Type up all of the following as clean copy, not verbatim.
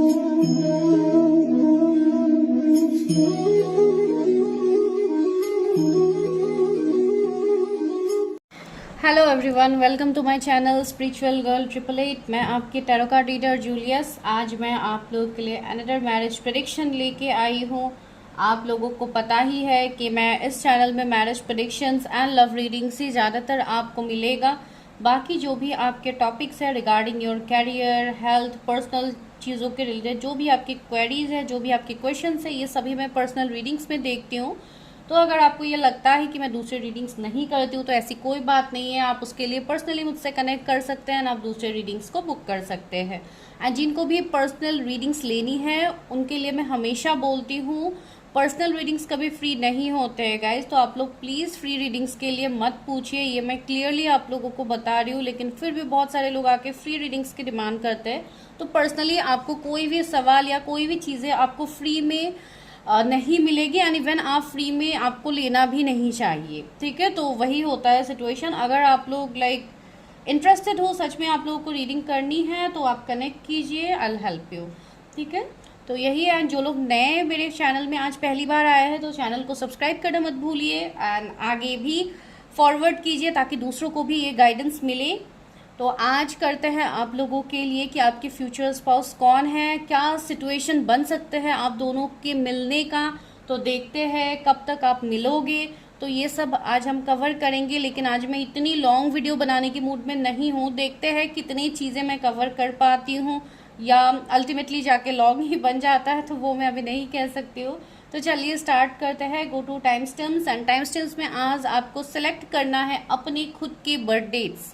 Hello everyone, welcome to my channel spiritual girl 888। मैं आपकी tarot card reader Julius. आज मैं आप लोगों के लिए अनदर मैरिज प्रेडिक्शन लेके आई हूँ। आप लोगों को पता ही है कि मैं इस चैनल में marriage predictions and love readings ही ज़्यादातर आपको मिलेगा। बाकी जो भी आपके टॉपिक्स है regarding your career, health, personal चीज़ों के रिलेटेड जो भी आपकी क्वेरीज है, जो भी आपके क्वेश्चंस है, ये सभी मैं पर्सनल रीडिंग्स में देखती हूँ। तो अगर आपको ये लगता है कि मैं दूसरे रीडिंग्स नहीं करती हूँ तो ऐसी कोई बात नहीं है, आप उसके लिए पर्सनली मुझसे कनेक्ट कर सकते हैं, आप दूसरे रीडिंग्स को बुक कर सकते हैं। एंड जिनको भी पर्सनल रीडिंग्स लेनी है उनके लिए मैं हमेशा बोलती हूँ, पर्सनल रीडिंग्स कभी फ्री नहीं होते हैं गाइज। तो आप लोग प्लीज़ फ्री रीडिंग्स के लिए मत पूछिए, ये मैं क्लियरली आप लोगों को बता रही हूँ। लेकिन फिर भी बहुत सारे लोग आके फ्री रीडिंग्स की डिमांड करते हैं। तो पर्सनली आपको कोई भी सवाल या कोई भी चीज़ें आपको फ्री में नहीं मिलेगी, एंड इवन आप फ्री में आपको लेना भी नहीं चाहिए, ठीक है। तो वही होता है सिचुएशन। अगर आप लोग इंटरेस्टेड हो, सच में आप लोगों को रीडिंग करनी है, तो आप कनेक्ट कीजिए, आई विल हेल्प यू, ठीक है। तो यही है। जो लोग नए मेरे चैनल में आज पहली बार आए हैं तो चैनल को सब्सक्राइब करना मत भूलिए, एंड आगे भी फॉरवर्ड कीजिए ताकि दूसरों को भी ये गाइडेंस मिले। तो आज करते हैं आप लोगों के लिए कि आपके फ्यूचर स्पाउस कौन है, क्या सिचुएशन बन सकते हैं आप दोनों के मिलने का। तो देखते हैं कब तक आप मिलोगे, तो ये सब आज हम कवर करेंगे। लेकिन आज मैं इतनी लॉन्ग वीडियो बनाने की मूड में नहीं हूँ, देखते हैं कितनी चीज़ें मैं कवर कर पाती हूँ, या अल्टीमेटली जाके लॉन्ग ही बन जाता है, तो वो मैं अभी नहीं कह सकती हूँ। तो चलिए स्टार्ट करते हैं। Go to time stamps, and time stamps में आज आपको सेलेक्ट करना है अपनी खुद के बर्थ डेट्स,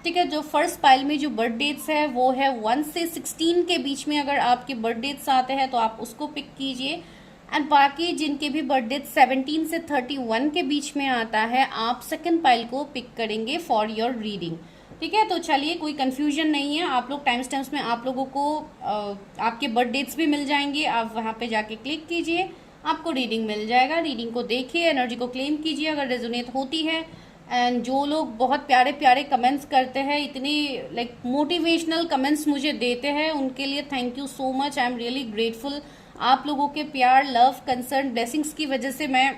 ठीक है। जो फर्स्ट पाइल में जो बर्थ डेट्स है वो है 1 से 16 के बीच में। अगर आपके बर्थ डेट्स आते हैं तो आप उसको पिक कीजिए, एंड बाकी जिनके भी बर्थ डेट 17 से 31 के बीच में आता है आप सेकंड पाइल को पिक करेंगे फॉर योर रीडिंग, ठीक है। तो चलिए, कोई कंफ्यूजन नहीं है। आप लोग टाइम स्टैम्प्स में आप लोगों को आपके बर्थ डेट्स भी मिल जाएंगे। आप वहाँ पे जाके क्लिक कीजिए, आपको रीडिंग मिल जाएगा। रीडिंग को देखिए, एनर्जी को क्लेम कीजिए अगर रेजोनेट होती है। एंड जो लोग बहुत प्यारे प्यारे कमेंट्स करते हैं, इतनी मोटिवेशनल कमेंट्स मुझे देते हैं, उनके लिए thank you so much. I am really grateful. आप लोगों के प्यार, लव, कंसर्न, ब्लेसिंग्स की वजह से मैं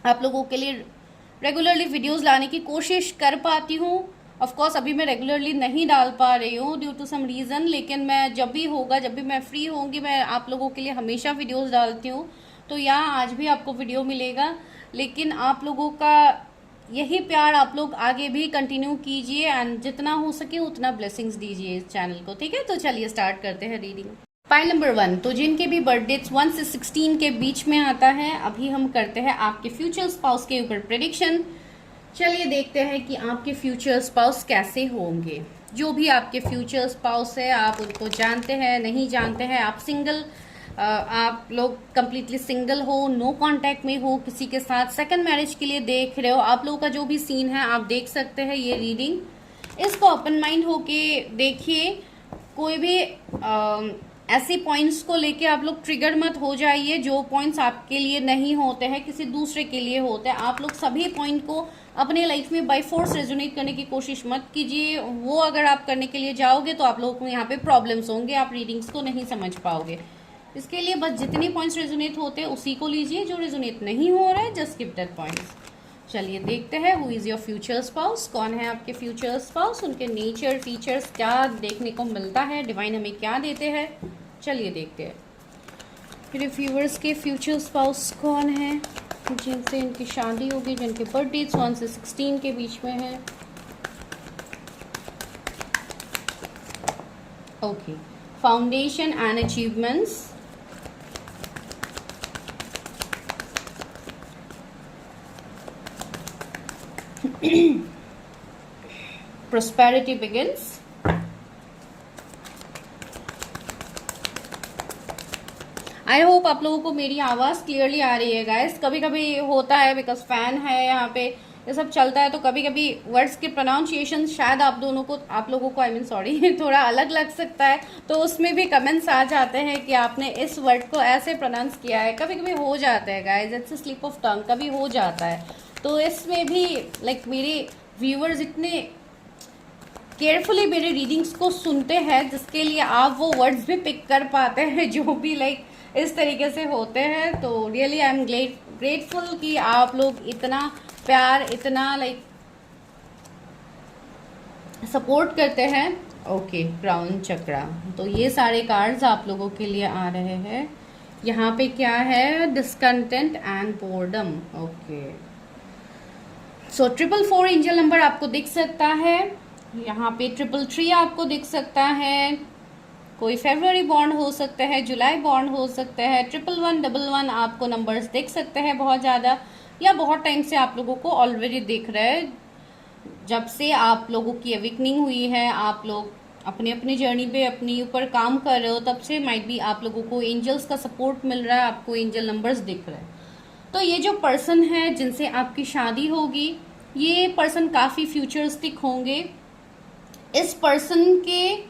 आप लोगों के लिए रेगुलरली वीडियोस लाने की कोशिश कर पाती हूँ। ऑफ कोर्स अभी मैं रेगुलरली नहीं डाल पा रही हूँ ड्यू टू सम रीज़न, लेकिन मैं जब भी होगा, जब भी मैं फ्री होंगी, मैं आप लोगों के लिए हमेशा वीडियोस डालती हूँ। तो यहाँ आज भी आपको वीडियो मिलेगा, लेकिन आप लोगों का यही प्यार आप लोग आगे भी कंटिन्यू कीजिए, एंड जितना हो सके उतना ब्लेसिंग्स दीजिए इस चैनल को, ठीक है। तो चलिए स्टार्ट करते हैं रीडिंग। पाइल नंबर 1, तो जिनके भी बर्थ डेट्स 1 से 16 के बीच में आता है, अभी हम करते हैं आपके फ्यूचर स्पाउस के ऊपर प्रेडिक्शन। चलिए देखते हैं कि आपके फ्यूचर स्पाउस कैसे होंगे। जो भी आपके फ्यूचर स्पाउस है, आप उनको जानते हैं, नहीं जानते हैं, आप सिंगल, आप लोग कंप्लीटली सिंगल हो, नो कांटेक्ट में हो किसी के साथ, सेकंड मैरिज के लिए देख रहे हो, आप लोगों का जो भी सीन है आप देख सकते हैं ये रीडिंग। इसको ओपन माइंड होके देखिए। कोई भी ऐसे पॉइंट्स को लेके आप लोग ट्रिगर मत हो जाइए जो पॉइंट्स आपके लिए नहीं होते हैं, किसी दूसरे के लिए होते हैं। आप लोग सभी पॉइंट को अपने लाइफ में बाय फोर्स रेजोनेट करने की कोशिश मत कीजिए। वो अगर आप करने के लिए जाओगे तो आप लोगों को यहाँ पे प्रॉब्लम्स होंगे, आप रीडिंग्स को नहीं समझ पाओगे। इसके लिए बस जितने पॉइंट्स रेजोनेट होते हैं उसी को लीजिए, जो रेजोनेट नहीं हो रहा है जस्ट स्किप दैट पॉइंट्स। चलिए देखते हैं who is your future spouse, कौन है आपके फ्यूचर स्पाउस, उनके नेचर, फीचर्स क्या देखने को मिलता है, डिवाइन हमें क्या देते हैं। चलिए देखते हैं मेरे व्यूअर्स के फ्यूचर स्पाउस कौन है, जिनसे इनकी शादी होगी, जिनके बर्थ डेट्स 1 से 16 के बीच में है। Okay, foundation and achievements, prosperity begins, I hope आप लोगों को मेरी आवाज़ क्लियरली आ रही है गाइस। कभी कभी होता है, बिकॉज फैन है यहाँ पे, ये सब चलता है, तो कभी कभी वर्ड्स के प्रोनाउंसिएशन शायद आप लोगों को आई मीन सॉरी थोड़ा अलग लग सकता है, तो उसमें भी कमेंट्स आ जाते हैं कि आपने इस वर्ड को ऐसे प्रोनाउंस किया है। कभी कभी हो जाता है guys, it's a slip of tongue, कभी हो जाता है। तो इसमें भी मेरे व्यूअर्स इतने केयरफुली मेरे रीडिंग्स को सुनते हैं, जिसके लिए आप वो वर्ड्स भी पिक कर पाते हैं जो भी लाइक इस तरीके से होते हैं। तो रियली आई एम ग्रेटफुल कि आप लोग इतना प्यार, इतना लाइक सपोर्ट करते हैं। ओके, क्राउन चक्रा, तो ये सारे कार्ड्स आप लोगों के लिए आ रहे हैं। यहाँ पे क्या है, discontent and boredom. Okay, so 444 angel number आपको दिख सकता है, यहाँ पे 333 आपको दिख सकता है। कोई फरवरी बॉन्ड हो सकता है, जुलाई बॉन्ड हो सकता है। 1111 आपको नंबर्स दिख सकते हैं बहुत ज़्यादा, या बहुत टाइम से आप लोगों को ऑलरेडी दिख रहा है। जब से आप लोगों की अवेकनिंग हुई है, आप लोग अपने अपनी जर्नी पे अपने ऊपर काम कर रहे हो, तब से माइट भी आप लोगों को एंजल्स का सपोर्ट मिल रहा है, आपको एंजल नंबर्स दिख रहे हैं। तो ये जो पर्सन है जिनसे आपकी शादी होगी, ये पर्सन काफ़ी फ्यूचरिस्टिक होंगे। इस पर्सन के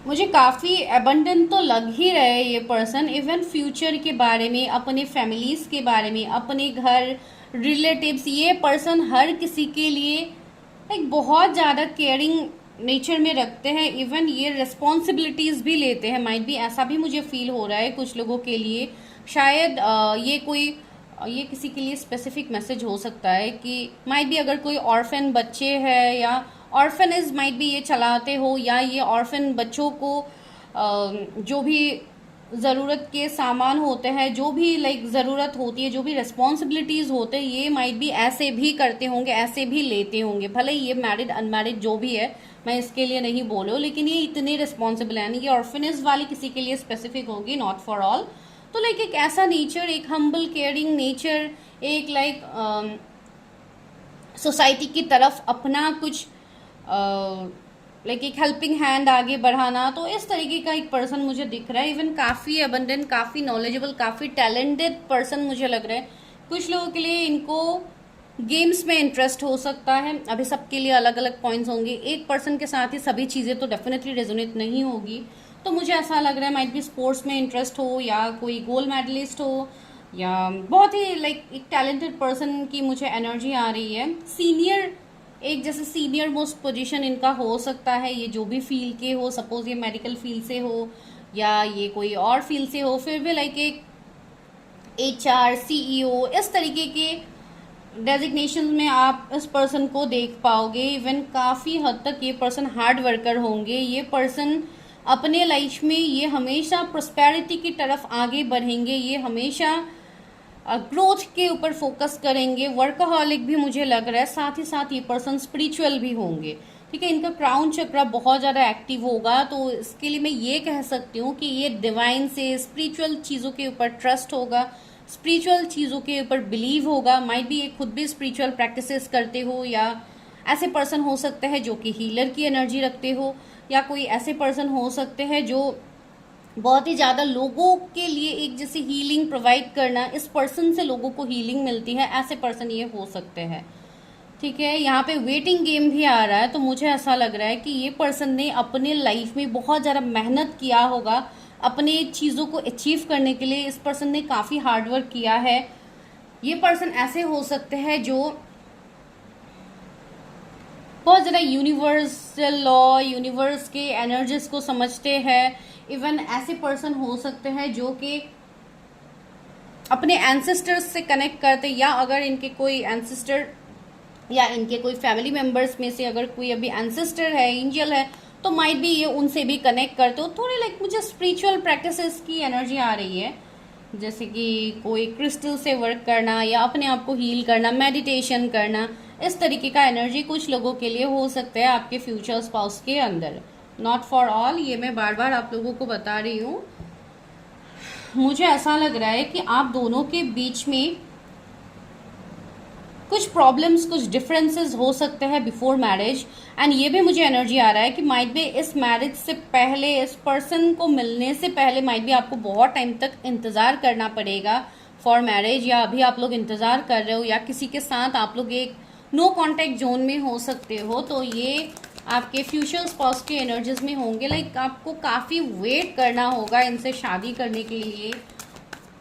मुझे काफ़ी एबंडेंट तो लग ही रहे हैं ये पर्सन, इवन फ्यूचर के बारे में, अपने फैमिलीज के बारे में, अपने घर, रिलेटिव्स। ये पर्सन हर किसी के लिए एक बहुत ज़्यादा केयरिंग नेचर में रखते हैं। इवन ये रिस्पॉन्सिबिलिटीज़ भी लेते हैं, माइट भी ऐसा भी मुझे फील हो रहा है कुछ लोगों के लिए। शायद ये किसी के लिए स्पेसिफिक मैसेज हो सकता है कि माइट भी अगर कोई ऑर्फन बच्चे है या ऑर्फनेज माइट भी ये चलाते हो, या ये ऑर्फन बच्चों को जो भी ज़रूरत के सामान होते हैं, जो भी लाइक ज़रूरत होती है, जो भी रिस्पॉन्सिबिलिटीज़ होते हैं, ये माइट भी ऐसे भी करते होंगे, ऐसे भी लेते होंगे। भले ये मैरिड अनमैरिड जो भी है, मैं इसके लिए नहीं बोल रही हूँ, लेकिन ये इतने रिस्पॉन्सिबल है। ये ऑर्फनेज वाली किसी के लिए स्पेसिफिक होगी, नॉट फॉर ऑल। तो लाइक एक ऐसा नेचर, एक हम्बल केयरिंग नेचर, एक लाइक सोसाइटी की तरफ अपना कुछ लाइक एक हेल्पिंग हैंड आगे बढ़ाना, तो इस तरीके का एक पर्सन मुझे दिख रहा है। इवन काफ़ी अबंडेंट, काफ़ी नॉलेजेबल, काफ़ी टैलेंटेड पर्सन मुझे लग रहा है। कुछ लोगों के लिए इनको गेम्स में इंटरेस्ट हो सकता है। अभी सबके लिए अलग अलग पॉइंट्स होंगे, एक पर्सन के साथ ही सभी चीज़ें तो डेफिनेटली रेजोनेट नहीं होगी। तो मुझे ऐसा लग रहा है माइट भी स्पोर्ट्स में इंटरेस्ट हो, या कोई गोल्ड मेडलिस्ट हो, या बहुत ही लाइक एक टैलेंटेड पर्सन की मुझे एनर्जी आ रही है। सीनियर, एक जैसे सीनियर मोस्ट पोजीशन इनका हो सकता है, ये जो भी फील्ड के हो, सपोज ये मेडिकल फील्ड से हो या ये कोई और फील्ड से हो, फिर भी लाइक एक HR, CEO, इस तरीके के डेजिग्नेशन में आप इस पर्सन को देख पाओगे। इवन काफ़ी हद तक ये पर्सन हार्ड वर्कर होंगे। ये पर्सन अपने लाइफ में ये हमेशा प्रोस्पेरिटी की तरफ आगे बढ़ेंगे, ये हमेशा ग्रोथ के ऊपर फोकस करेंगे। वर्कaholic भी मुझे लग रहा है, साथ ही साथ ये पर्सन स्पिरिचुअल भी होंगे। ठीक है, इनका क्राउन चक्रा बहुत ज़्यादा एक्टिव होगा, तो इसके लिए मैं ये कह सकती हूँ कि ये डिवाइन से, स्पिरिचुअल चीज़ों के ऊपर ट्रस्ट होगा, स्पिरिचुअल चीज़ों के ऊपर बिलीव होगा। माइट भी ये खुद भी स्पिरिचुअल प्रैक्टिसेस करते हो, या ऐसे पर्सन हो सकते हैं जो कि हीलर की एनर्जी रखते हो, या कोई ऐसे पर्सन हो सकते हैं जो बहुत ही ज़्यादा लोगों के लिए एक जैसे हीलिंग प्रोवाइड करना, इस पर्सन से लोगों को हीलिंग मिलती है, ऐसे पर्सन ये हो सकते हैं। ठीक है, यहाँ पे वेटिंग गेम भी आ रहा है, तो मुझे ऐसा लग रहा है कि ये पर्सन ने अपने लाइफ में बहुत ज़्यादा मेहनत किया होगा अपने चीज़ों को अचीव करने के लिए। इस पर्सन ने काफ़ी हार्डवर्क किया है। ये पर्सन ऐसे हो सकते हैं जो बहुत ज़्यादा यूनिवर्सल लॉ, यूनिवर्स के एनर्जीज को समझते हैं। इवन ऐसे पर्सन हो सकते हैं जो कि अपने एंसेस्टर्स से कनेक्ट करते, या अगर इनके कोई एंसेस्टर या इनके कोई फैमिली मेंबर्स में से अगर कोई अभी एंसेस्टर है, एंजल है, तो माइट भी ये उनसे भी कनेक्ट करते हो। थोड़ी लाइक मुझे स्पिरिचुअल प्रैक्टिसेस की एनर्जी आ रही है, जैसे कि कोई क्रिस्टल से वर्क करना, या अपने आप को हील करना, मेडिटेशन करना, इस तरीके का एनर्जी कुछ लोगों के लिए हो सकता है आपके फ्यूचर स्पाउस के अंदर। नॉट फॉर ऑल, ये मैं बार बार आप लोगों को बता रही हूँ। मुझे ऐसा लग रहा है कि आप दोनों के बीच में कुछ प्रॉब्लम्स, कुछ डिफरेंसेस हो सकते हैं बिफोर मैरिज। एंड ये भी मुझे एनर्जी आ रहा है कि माइट भी इस मैरिज से पहले, इस पर्सन को मिलने से पहले माइट भी आपको बहुत टाइम तक इंतज़ार करना पड़ेगा फॉर मैरिज, या अभी आप लोग इंतज़ार कर रहे हो, या किसी के साथ आप लोग एक नो कॉन्टैक्ट जोन में हो सकते हो। तो ये आपके फ्यूचर स्पाउस के एनर्जीज में होंगे। लाइक आपको काफ़ी वेट करना होगा इनसे शादी करने के लिए।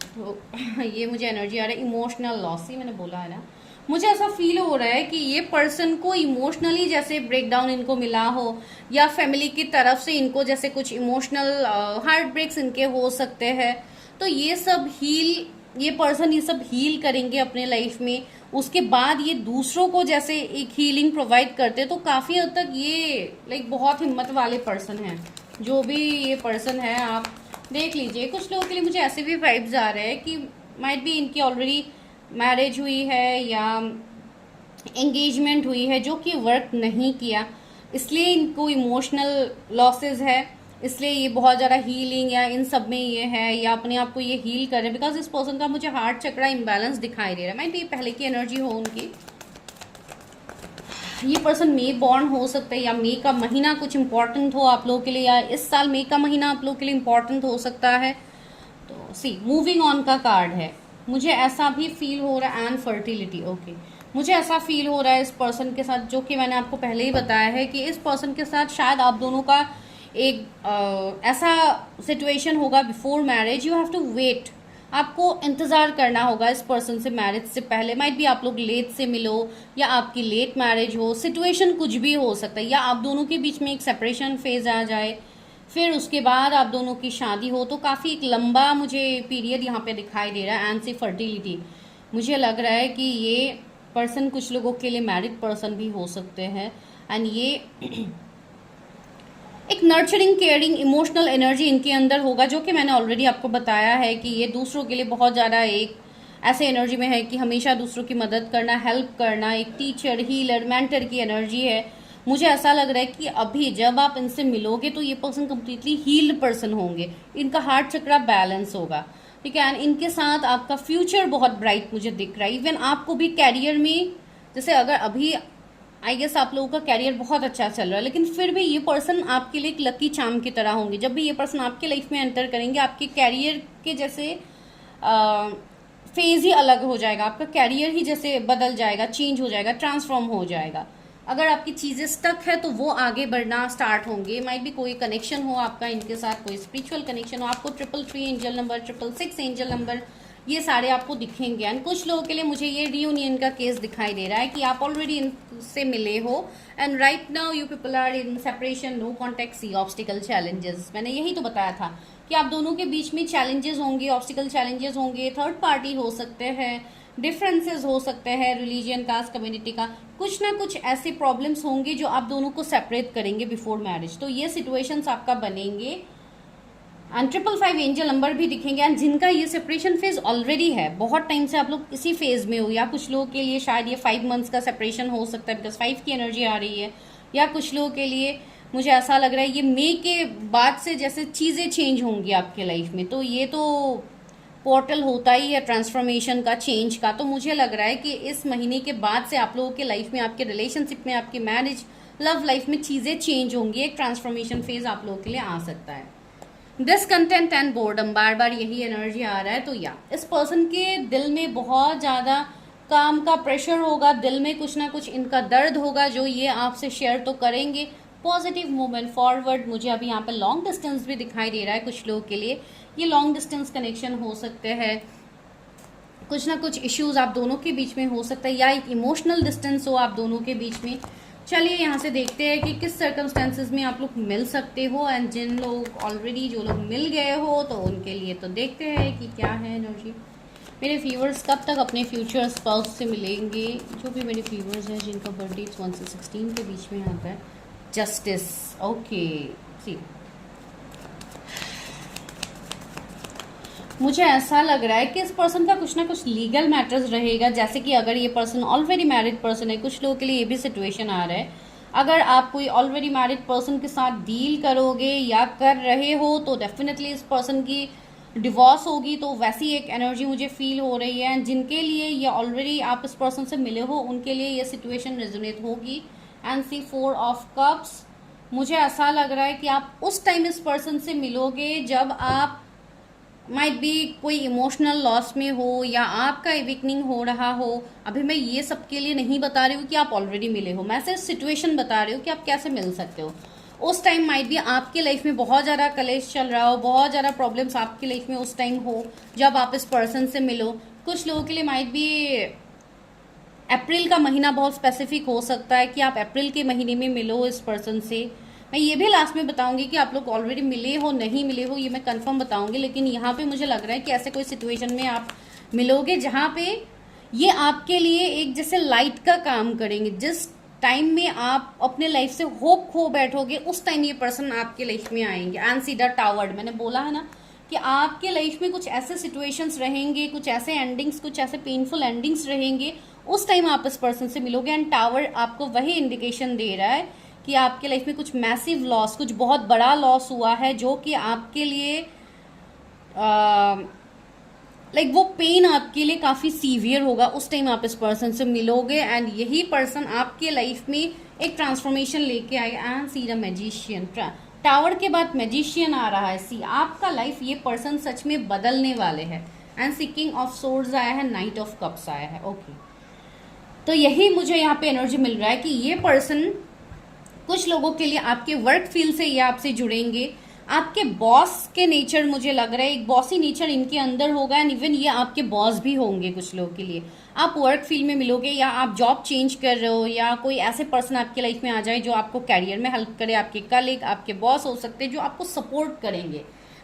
तो ये मुझे एनर्जी आ रहा है। इमोशनल लॉस ही मैंने बोला है ना, मुझे ऐसा फील हो रहा है कि ये पर्सन को इमोशनली जैसे ब्रेकडाउन इनको मिला हो, या फैमिली की तरफ से इनको जैसे कुछ इमोशनल हार्ट ब्रेक्स इनके हो सकते हैं। तो ये पर्सन ये सब हील करेंगे अपने लाइफ में। उसके बाद ये दूसरों को जैसे एक हीलिंग प्रोवाइड करते, तो काफी हद तक ये लाइक बहुत हिम्मत वाले पर्सन हैं। जो भी ये पर्सन है आप देख लीजिए। कुछ लोगों के लिए मुझे ऐसे भी वाइब्स आ रहे हैं कि माइट बी इनकी ऑलरेडी मैरिज हुई है या एंगेजमेंट हुई है जो कि वर्क नहीं किया, इसलिए इनको इमोशनल लॉसेस है, इसलिए ये बहुत ज़्यादा हीलिंग या इन सब में ये है, या अपने आप को ये हील कर रहे हैं। बिकॉज इस पर्सन का मुझे हार्ट चक्रा इम्बैलेंस दिखाई दे रहा है। माइट बी पहले की एनर्जी हो उनकी। ये पर्सन मे बॉर्न हो सकता है, या मे का महीना कुछ इंपॉर्टेंट हो आप लोगों के लिए, या इस साल मे का महीना आप लोगों के लिए इंपॉर्टेंट हो सकता है। तो सी मूविंग ऑन का कार्ड है। मुझे ऐसा भी फील हो रहा है, एंड फर्टिलिटी। ओके, मुझे ऐसा फील हो रहा है इस पर्सन के साथ, जो कि मैंने आपको पहले ही बताया है कि इस पर्सन के साथ शायद आप दोनों का एक ऐसा सिचुएशन होगा before marriage. You have to wait, आपको इंतजार करना होगा इस पर्सन से मैरिज से पहले। माइट भी आप लोग लेट से मिलो, या आपकी लेट मैरिज हो, सिचुएशन कुछ भी हो सकता है, या आप दोनों के बीच में एक सेपरेशन फेज आ जाए, फिर उसके बाद आप दोनों की शादी हो। तो काफ़ी एक लंबा मुझे पीरियड यहाँ पे दिखाई दे रहा है। एंड सी फर्टिलिटी, मुझे लग रहा है कि ये पर्सन कुछ लोगों के लिए मैरिड पर्सन भी हो सकते हैं। एंड ये एक नर्चरिंग, केयरिंग, इमोशनल एनर्जी इनके अंदर होगा, जो कि मैंने ऑलरेडी आपको बताया है कि ये दूसरों के लिए बहुत ज़्यादा एक ऐसे एनर्जी में है कि हमेशा दूसरों की मदद करना, हेल्प करना, एक टीचर, हीलर, मेंटर की एनर्जी है। मुझे ऐसा लग रहा है कि अभी जब आप इनसे मिलोगे तो ये पर्सन कम्प्लीटली हील्ड पर्सन होंगे, इनका हार्ट चक्रा बैलेंस होगा, ठीक है। एंड इनके साथ आपका फ्यूचर बहुत ब्राइट मुझे दिख रहा है। इवन आपको भी कैरियर में, जैसे अगर अभी आई गेस आप लोगों का कैरियर बहुत अच्छा चल रहा है, लेकिन फिर भी ये पर्सन आपके लिए एक लकी चार्म की तरह होंगे। जब भी ये पर्सन आपके लाइफ में एंटर करेंगे, आपके कैरियर के जैसे फेज ही अलग हो जाएगा, आपका कैरियर ही जैसे बदल जाएगा, चेंज हो जाएगा, ट्रांसफॉर्म हो जाएगा। अगर आपकी चीज़ें स्टक है तो वो आगे बढ़ना स्टार्ट होंगे। माइट भी कोई कनेक्शन हो आपका इनके साथ, कोई स्पिरिचुअल कनेक्शन हो, आपको 333 एंजल नंबर, 666 एंजल नंबर, ये सारे आपको दिखेंगे। एंड कुछ लोगों के लिए मुझे ये रियूनियन का केस दिखाई दे रहा है कि आप ऑलरेडी इनसे मिले हो, and right now you people are in separation, no contact, see obstacle, challenges. मैंने यही तो बताया था कि आप दोनों के बीच में चैलेंजेस होंगे, ऑब्स्टिकल चैलेंजेस होंगे, थर्ड पार्टी हो सकते हैं, डिफरेंसेस हो सकते हैं, रिलीजियन, कास्ट, कम्युनिटी का कुछ ना कुछ ऐसे प्रॉब्लम्स होंगे जो आप दोनों को सेपरेट करेंगे बिफोर मैरिज। तो ये सिचुएशंस आपका बनेंगे। एंड 555 एंजल नंबर भी दिखेंगे। एंड जिनका ये सेपरेशन फेज ऑलरेडी है, बहुत टाइम से आप लोग इसी फेज में हो, या कुछ लोगों के लिए शायद ये 5 मंथ्स का सेपरेशन हो सकता है, बिकॉज 5 की एनर्जी आ रही है। या कुछ लोगों के लिए मुझे ऐसा लग रहा है ये मई के बाद से जैसे चीज़ें चेंज होंगी आपके लाइफ में। तो ये तो पोर्टल होता ही है ट्रांसफॉर्मेशन का, चेंज का। तो मुझे लग रहा है कि इस महीने के बाद से आप लोगों के लाइफ में, आपके रिलेशनशिप में, आपके मैरिज, लव लाइफ में चीज़ें चेंज होंगी, एक ट्रांसफॉर्मेशन फेज आप लोगों के लिए आ सकता है। डिसकंटेंट एंड बोर्डम, बार बार यही एनर्जी आ रहा है। तो या इस पर्सन के दिल में बहुत ज़्यादा काम का प्रेशर होगा, दिल में कुछ ना कुछ इनका दर्द होगा जो ये आपसे शेयर तो करेंगे। पॉजिटिव मूवमेंट फॉरवर्ड, मुझे अभी यहाँ पे लॉन्ग डिस्टेंस भी दिखाई दे रहा है। कुछ लोगों के लिए ये लॉन्ग डिस्टेंस कनेक्शन हो सकते हैं, कुछ ना कुछ इश्यूज आप दोनों के बीच में हो सकता है, या एक इमोशनल डिस्टेंस हो आप दोनों के बीच में। चलिए यहाँ से देखते हैं कि किस सर्कमस्टेंसेज में आप लोग मिल सकते हो। एंड जिन लोग ऑलरेडी, जो लोग मिल गए हो, तो उनके लिए तो देखते हैं कि क्या है एनर्जी। मेरे व्यूअर्स कब तक अपने फ्यूचर स्पाउस से मिलेंगे? जो भी मेरे व्यूअर्स हैं जिनका बर्थडे 1 से 16 के बीच में आता है। Justice, okay. सी, मुझे ऐसा लग रहा है कि इस पर्सन का कुछ ना कुछ लीगल मैटर्स रहेगा। जैसे कि अगर ये पर्सन ऑलरेडी मैरिड पर्सन है, कुछ लोगों के लिए ये भी सिचुएशन आ रहा है। अगर आप कोई ऑलरेडी मैरिड पर्सन के साथ डील करोगे या कर रहे हो, तो डेफिनेटली इस पर्सन की डिवोर्स होगी। तो वैसी एक एनर्जी मुझे फील हो रही है। जिनके लिए ये ऑलरेडी आप इस पर्सन से मिले हो, उनके लिए ये सिचुएशन रेजोनेट होगी। एंड सी 4 ऑफ कप्स, मुझे ऐसा लग रहा है कि आप उस टाइम इस पर्सन से मिलोगे जब आप माइट बी कोई इमोशनल लॉस में हो, या आपका एविकनिंग हो रहा हो। अभी मैं ये सबके लिए नहीं बता रही हूँ कि आप ऑलरेडी मिले हो, मैं सिर्फ सिचुएशन बता रही हूँ कि आप कैसे मिल सकते हो। उस टाइम माइट बी आपके लाइफ में बहुत ज़्यादा कलेश चल रहा हो, बहुत ज़्यादा प्रॉब्लम्स आपकी लाइफ में उस टाइम हो जब आप इस पर्सन से मिलो। कुछ लोगों के लिए माइट बी अप्रैल का महीना बहुत स्पेसिफिक हो सकता है कि आप अप्रैल के महीने में मिलो इस पर्सन से। मैं ये भी लास्ट में बताऊंगी कि आप लोग ऑलरेडी मिले हो नहीं मिले हो, ये मैं कंफर्म बताऊंगी, लेकिन यहाँ पे मुझे लग रहा है कि ऐसे कोई सिचुएशन में आप मिलोगे जहाँ पे ये आपके लिए एक जैसे लाइट का काम करेंगे। जिस टाइम में आप अपने लाइफ से होप खो बैठोगे उस टाइम ये पर्सन आपके लाइफ में आएंगे। एंड सी द टावर्ड, मैंने बोला है ना कि आपके लाइफ में कुछ ऐसे सिचुएशंस रहेंगे, कुछ ऐसे एंडिंग्स, कुछ ऐसे पेनफुल एंडिंग्स रहेंगे, उस टाइम आप इस पर्सन से मिलोगे। एंड टावर आपको वही इंडिकेशन दे रहा है कि आपके लाइफ में कुछ मैसिव लॉस, कुछ बहुत बड़ा लॉस हुआ है जो कि आपके लिए लाइक वो पेन आपके लिए काफी सीवियर होगा। उस टाइम आप इस पर्सन से मिलोगे एंड यही पर्सन आपके लाइफ में एक ट्रांसफॉर्मेशन लेके आएगा। And see the magician, tower के बाद मैजिशियन आ रहा है। सी आपका लाइफ ये पर्सन सच में बदलने वाले हैं। And see king of swords आया है, नाइट ऑफ कप्स आया है। ओके, तो यही मुझे यहाँ पे एनर्जी मिल रहा है कि ये पर्सन कुछ लोगों के लिए आपके वर्क फील्ड से ये आपसे जुड़ेंगे। आपके बॉस के नेचर मुझे लग रहा है, एक बॉसी नेचर इनके अंदर होगा एंड इवन ये आपके बॉस भी होंगे कुछ लोगों के लिए। आप वर्क फील्ड में मिलोगे या आप जॉब चेंज कर रहे हो या कोई ऐसे पर्सन आपके लाइफ में आ जाए जो आपको कैरियर में हेल्प करे। आपके कलीग, आपके बॉस हो सकते हैं जो आपको सपोर्ट करेंगे,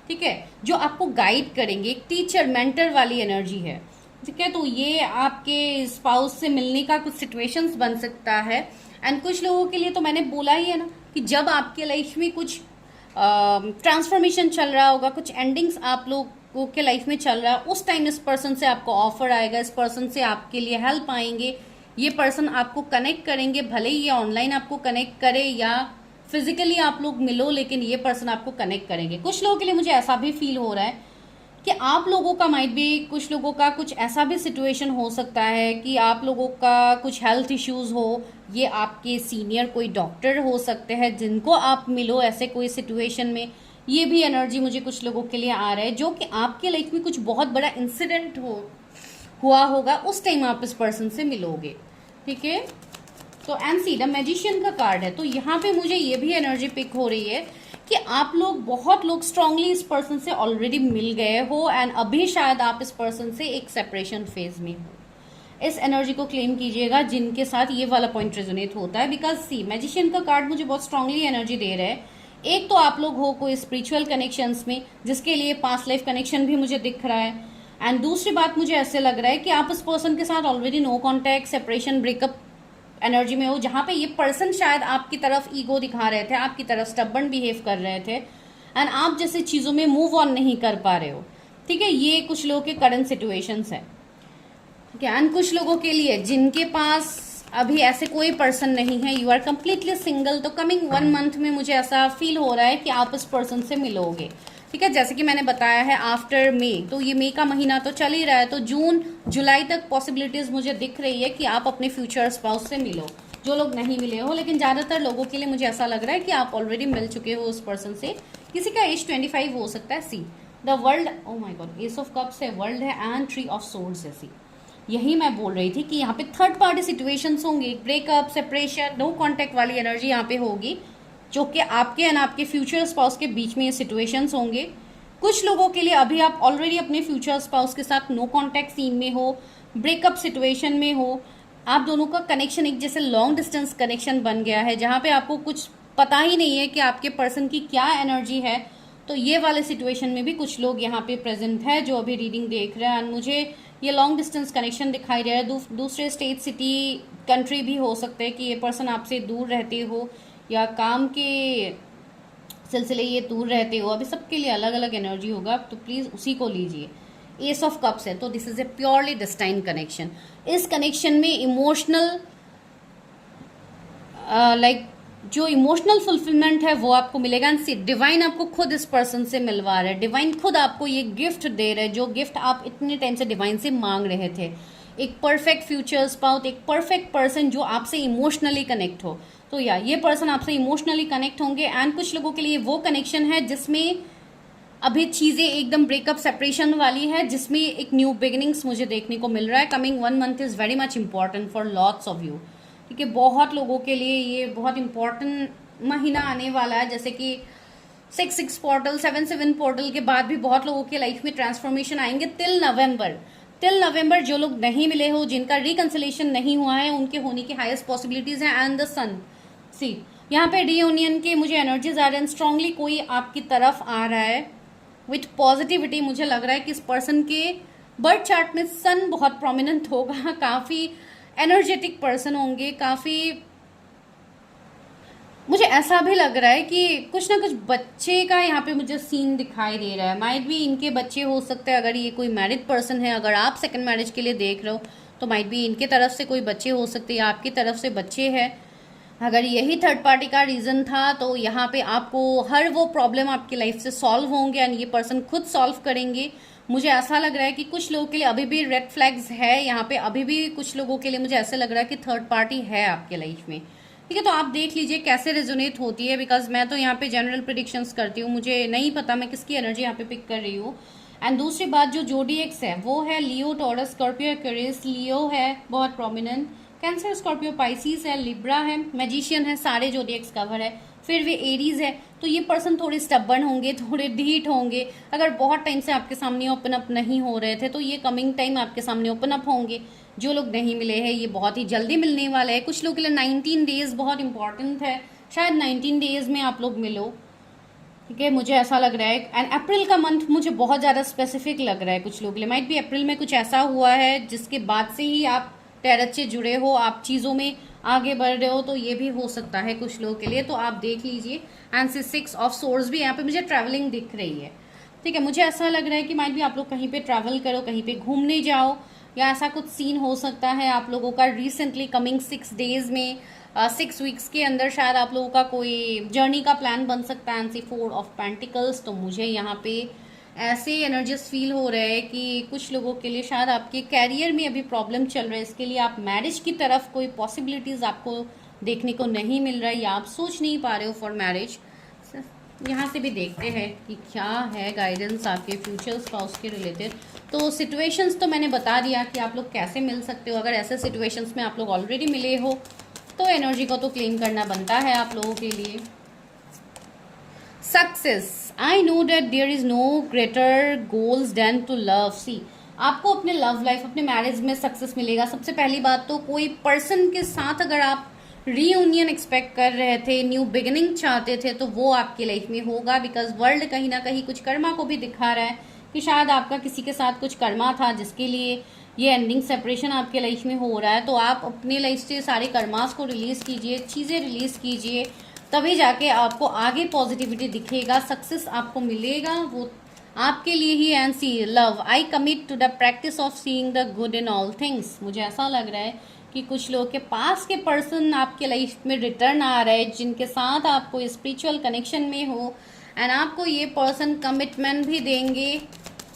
ठीक है, जो आपको गाइड करेंगे। एक टीचर मेंटर वाली एनर्जी है, ठीक है। तो ये आपके स्पाउस से मिलने का कुछ सिचुएशंस बन सकता है। एंड कुछ लोगों के लिए तो मैंने बोला ही है ना कि जब आपके लाइफ में कुछ ट्रांसफॉर्मेशन चल रहा होगा, कुछ एंडिंग्स आप लोगों के लाइफ में चल रहा है, उस टाइम इस पर्सन से आपको ऑफर आएगा, इस पर्सन से आपके लिए हेल्प आएंगे। ये पर्सन आपको कनेक्ट करेंगे, भले ही ये ऑनलाइन आपको कनेक्ट करे या फिजिकली आप लोग मिलो, लेकिन ये पर्सन आपको कनेक्ट करेंगे। कुछ लोगों के लिए मुझे ऐसा भी फील हो रहा है कि आप लोगों का माइट भी, कुछ लोगों का कुछ ऐसा भी सिचुएशन हो सकता है कि आप लोगों का कुछ हेल्थ इश्यूज हो। ये आपके सीनियर कोई डॉक्टर हो सकते हैं जिनको आप मिलो ऐसे कोई सिचुएशन में। ये भी एनर्जी मुझे कुछ लोगों के लिए आ रहा है जो कि आपके लाइफ में कुछ बहुत बड़ा इंसिडेंट हुआ होगा, उस टाइम आप इस पर्सन से मिलोगे, ठीक है। तो एंड सी द मैजिशियन का कार्ड है। तो यहाँ पे मुझे ये भी एनर्जी पिक हो रही है कि आप लोग, बहुत लोग स्ट्रांगली इस पर्सन से ऑलरेडी मिल गए हो एंड अभी शायद आप इस पर्सन से एक सेपरेशन फेज में हो। इस एनर्जी को क्लेम कीजिएगा जिनके साथ ये वाला पॉइंट रेजोनेट होता है। बिकॉज सी मैजिशियन का कार्ड मुझे बहुत स्ट्रांगली एनर्जी दे रहा है। एक तो आप लोग हो कोई स्पिरिचुअल कनेक्शंस में, जिसके लिए पास्ट लाइफ कनेक्शन भी मुझे दिख रहा है। एंड दूसरी बात मुझे ऐसे लग रहा है कि आप इस पर्सन के साथ already know contact, separation, breakup energy में हो, जहां पे ये पर्सन शायद आपकी तरफ ईगो दिखा रहे थे, आपकी तरफ स्टबर्न बिहेव कर रहे थे एंड आप जैसे चीज़ों में मूव ऑन नहीं कर पा रहे हो, ठीक है। ये कुछ लोगों के करंट सिचुएशंस है, ठीक है। एंड कुछ लोगों के लिए जिनके पास अभी ऐसे कोई पर्सन नहीं है, यू आर कम्प्लीटली सिंगल, तो कमिंग 1 मंथ में मुझे ऐसा फील हो रहा है कि आप इस पर्सन से मिलोगे, ठीक है। जैसे कि मैंने बताया है आफ्टर मे, तो ये मई का महीना तो चल ही रहा है, तो जून जुलाई तक पॉसिबिलिटीज मुझे दिख रही है कि आप अपने फ्यूचर स्पाउस से मिलो, जो लोग नहीं मिले हो। लेकिन ज़्यादातर लोगों के लिए मुझे ऐसा लग रहा है कि आप ऑलरेडी मिल चुके हो उस पर्सन से। किसी का एज 25 हो सकता है। See the world, oh my god, ace of cups है, वर्ल्ड है एंड ट्री ऑफ सोर्ड्स है। सी यही मैं बोल रही थी कि यहाँ पे थर्ड पार्टी सिचुएशंस होंगे, ब्रेकअप, सेपरेशन, नो कॉन्टैक्ट वाली एनर्जी यहाँ पे होगी, जो कि आपके एंड आपके फ्यूचर स्पाउस के बीच में ये सिचुएशंस होंगे। कुछ लोगों के लिए अभी आप ऑलरेडी अपने फ्यूचर स्पाउस के साथ नो कॉन्टैक्ट सीन में हो, ब्रेकअप सिचुएशन में हो, आप दोनों का कनेक्शन एक जैसे लॉन्ग डिस्टेंस कनेक्शन बन गया है, जहाँ पे आपको कुछ पता ही नहीं है कि आपके पर्सन की क्या एनर्जी है। तो ये वाले सिचुएशन में भी कुछ लोग यहाँ पे प्रेजेंट है जो अभी रीडिंग देख रहे हैं। एंड मुझे ये लॉन्ग डिस्टेंस कनेक्शन दिखाई दे रहा है। दूसरे स्टेट, सिटी, कंट्री भी हो सकते हैं कि ये पर्सन आपसे दूर रहते हो या काम के सिलसिले ये दूर रहते हो। अभी सबके लिए अलग अलग एनर्जी होगा, तो प्लीज़ उसी को लीजिए। एस ऑफ कप्स है, तो this is a purely destine connection. इस कनेक्शन में इमोशनल लाइक जो इमोशनल फुलफिलमेंट है वो आपको मिलेगा। एंड डिवाइन आपको खुद इस पर्सन से मिलवा रहा है, डिवाइन खुद आपको ये गिफ्ट दे रहे हैं, जो गिफ्ट आप इतने टाइम से डिवाइन से मांग रहे थे। एक परफेक्ट फ्यूचर स्पाउस, एक परफेक्ट पर्सन जो आपसे इमोशनली कनेक्ट हो। तो या ये पर्सन आपसे इमोशनली कनेक्ट होंगे। एंड कुछ लोगों के लिए वो कनेक्शन है जिसमें अभी चीज़ें एकदम ब्रेकअप, सेपरेशन वाली है, जिसमें एक न्यू बिगिनिंग्स मुझे देखने को मिल रहा है। Coming 1 month is very much important for lots of you, ठीक है। बहुत लोगों के लिए ये बहुत इंपॉर्टेंट महीना आने वाला है। जैसे कि 6-6 पोर्टल, 7-7 पोर्टल के बाद भी बहुत लोगों के लाइफ में ट्रांसफॉर्मेशन आएंगे टिल नवंबर। टिल नवंबर जो लोग नहीं मिले हो, जिनका रिकंसिलेशन नहीं हुआ है, उनके होने की हाईएस्ट पॉसिबिलिटीज है। एंड द सन, सी यहाँ पे रीयूनियन के मुझे एनर्जीज आ रहे हैं। स्ट्रांगली कोई आपकी तरफ आ रहा है विथ पॉजिटिविटी। मुझे लग रहा है कि इस पर्सन के बर्थ चार्ट में सन बहुत प्रोमिनेंट होगा, काफी एनर्जेटिक पर्सन होंगे, काफी मुझे ऐसा भी लग रहा है कि कुछ ना कुछ बच्चे का यहाँ पे मुझे सीन दिखाई दे रहा है। माइट भी इनके बच्चे हो सकते हैं, अगर ये कोई मैरिड पर्सन है। अगर आप सेकंड मैरिज के लिए देख रहे हो तो माइट भी इनके तरफ से कोई बच्चे हो सकते हैं या आपकी तरफ से बच्चे हैं। अगर यही थर्ड पार्टी का रीजन था तो यहाँ पे आपको हर वो प्रॉब्लम आपकी लाइफ से सॉल्व होंगे एंड ये पर्सन खुद सॉल्व करेंगे। मुझे ऐसा लग रहा है कि कुछ लोगों के लिए अभी भी रेड फ्लैग्स है यहाँ पे, अभी भी कुछ लोगों के लिए मुझे ऐसा लग रहा है कि थर्ड पार्टी है आपके लाइफ में। ठीक है, तो आप देख लीजिए कैसे रेजोनेट होती है, बिकॉज मैं तो यहाँ पे जनरल प्रेडिक्शंस करती हूँ, मुझे नहीं पता मैं किसकी एनर्जी यहाँ पे पिक कर रही हूँ। एंड दूसरी बात, जो जोडीएक्स है वो है लियो, टॉरस, स्कॉर्पियो, एक्वेरियस। लियो है बहुत प्रोमिनेंट, कैंसर, स्कॉर्पियो, पाइसिस है, लिब्रा है, मैजिशियन है, सारे जोडीएक्स कवर है। फिर वे एरीज है, तो ये पर्सन थोड़े स्टबर्न होंगे, थोड़े ढीठ होंगे। अगर बहुत टाइम से आपके सामने ओपन अप नहीं हो रहे थे तो ये कमिंग टाइम आपके सामने ओपन अप होंगे। जो लोग नहीं मिले हैं ये बहुत ही जल्दी मिलने वाले हैं। कुछ लोगों के लिए 19 डेज बहुत इंपॉर्टेंट है, शायद 19 डेज में आप लोग मिलो। ठीक है, मुझे ऐसा लग रहा है। एंड अप्रैल का मंथ मुझे बहुत ज़्यादा स्पेसिफिक लग रहा है कुछ लोगों के लिए। माइट भी अप्रैल में कुछ ऐसा हुआ है जिसके बाद से ही आप टैरट से जुड़े हो, आप चीज़ों में आगे बढ़ रहे हो, तो ये भी हो सकता है कुछ लोगों के लिए। तो आप देख लीजिए। एंड 6 ऑफ सोर्ड्स भी यहाँ पे मुझे ट्रैवलिंग दिख रही है। ठीक है, मुझे ऐसा लग रहा है कि माइट भी आप लोग कहीं पे ट्रैवल करो, कहीं पे घूमने जाओ, या ऐसा कुछ सीन हो सकता है आप लोगों का रिसेंटली कमिंग 6 डेज में, 6 वीक्स के अंदर शायद आप लोगों का कोई जर्नी का प्लान बन सकता है। एंड 4 ऑफ पेंटिकल्स, तो मुझे यहाँ पे ऐसे एनर्जीज फील हो रहे हैं कि कुछ लोगों के लिए शायद आपके कैरियर में अभी प्रॉब्लम चल रहा है, इसके लिए आप मैरिज की तरफ कोई पॉसिबिलिटीज आपको देखने को नहीं मिल रहा है या आप सोच नहीं पा रहे हो फॉर मैरिज। यहाँ से भी देखते हैं कि क्या है गाइडेंस आपके फ्यूचर स्पाउस के रिलेटेड। तो सिचुएशंस तो मैंने बता दिया कि आप लोग कैसे मिल सकते हो। अगर ऐसे सिचुएशंस में आप लोग ऑलरेडी मिले हो तो एनर्जी को तो क्लेम करना बनता है आप लोगों के लिए। Success, I know that there is no greater goals than to love. See, आपको अपने लव लाइफ, अपने मैरिज में सक्सेस मिलेगा। सबसे पहली बात तो कोई पर्सन के साथ अगर आप रीयूनियन एक्सपेक्ट कर रहे थे, न्यू बिगिनिंग चाहते थे, तो वो आपकी लाइफ में होगा। बिकॉज वर्ल्ड कहीं ना कहीं कुछ कर्मा को भी दिखा रहा है कि शायद आपका किसी के साथ कुछ कर्मा था जिसके लिए ये एंडिंग सेपरेशन आपके लाइफ में हो रहा है। तो आप अपने लाइफ से सारे कर्मास को रिलीज कीजिए, चीज़ें रिलीज कीजिए, तभी जाके आपको आगे पॉजिटिविटी दिखेगा, सक्सेस आपको मिलेगा, वो आपके लिए ही। And see love, I commit to the practice of seeing the good in all things. मुझे ऐसा लग रहा है कि कुछ लोग के पास के पर्सन आपके लाइफ में रिटर्न आ रहे हैं, जिनके साथ आपको स्पिरिचुअल कनेक्शन में हो, एंड आपको ये पर्सन कमिटमेंट भी देंगे।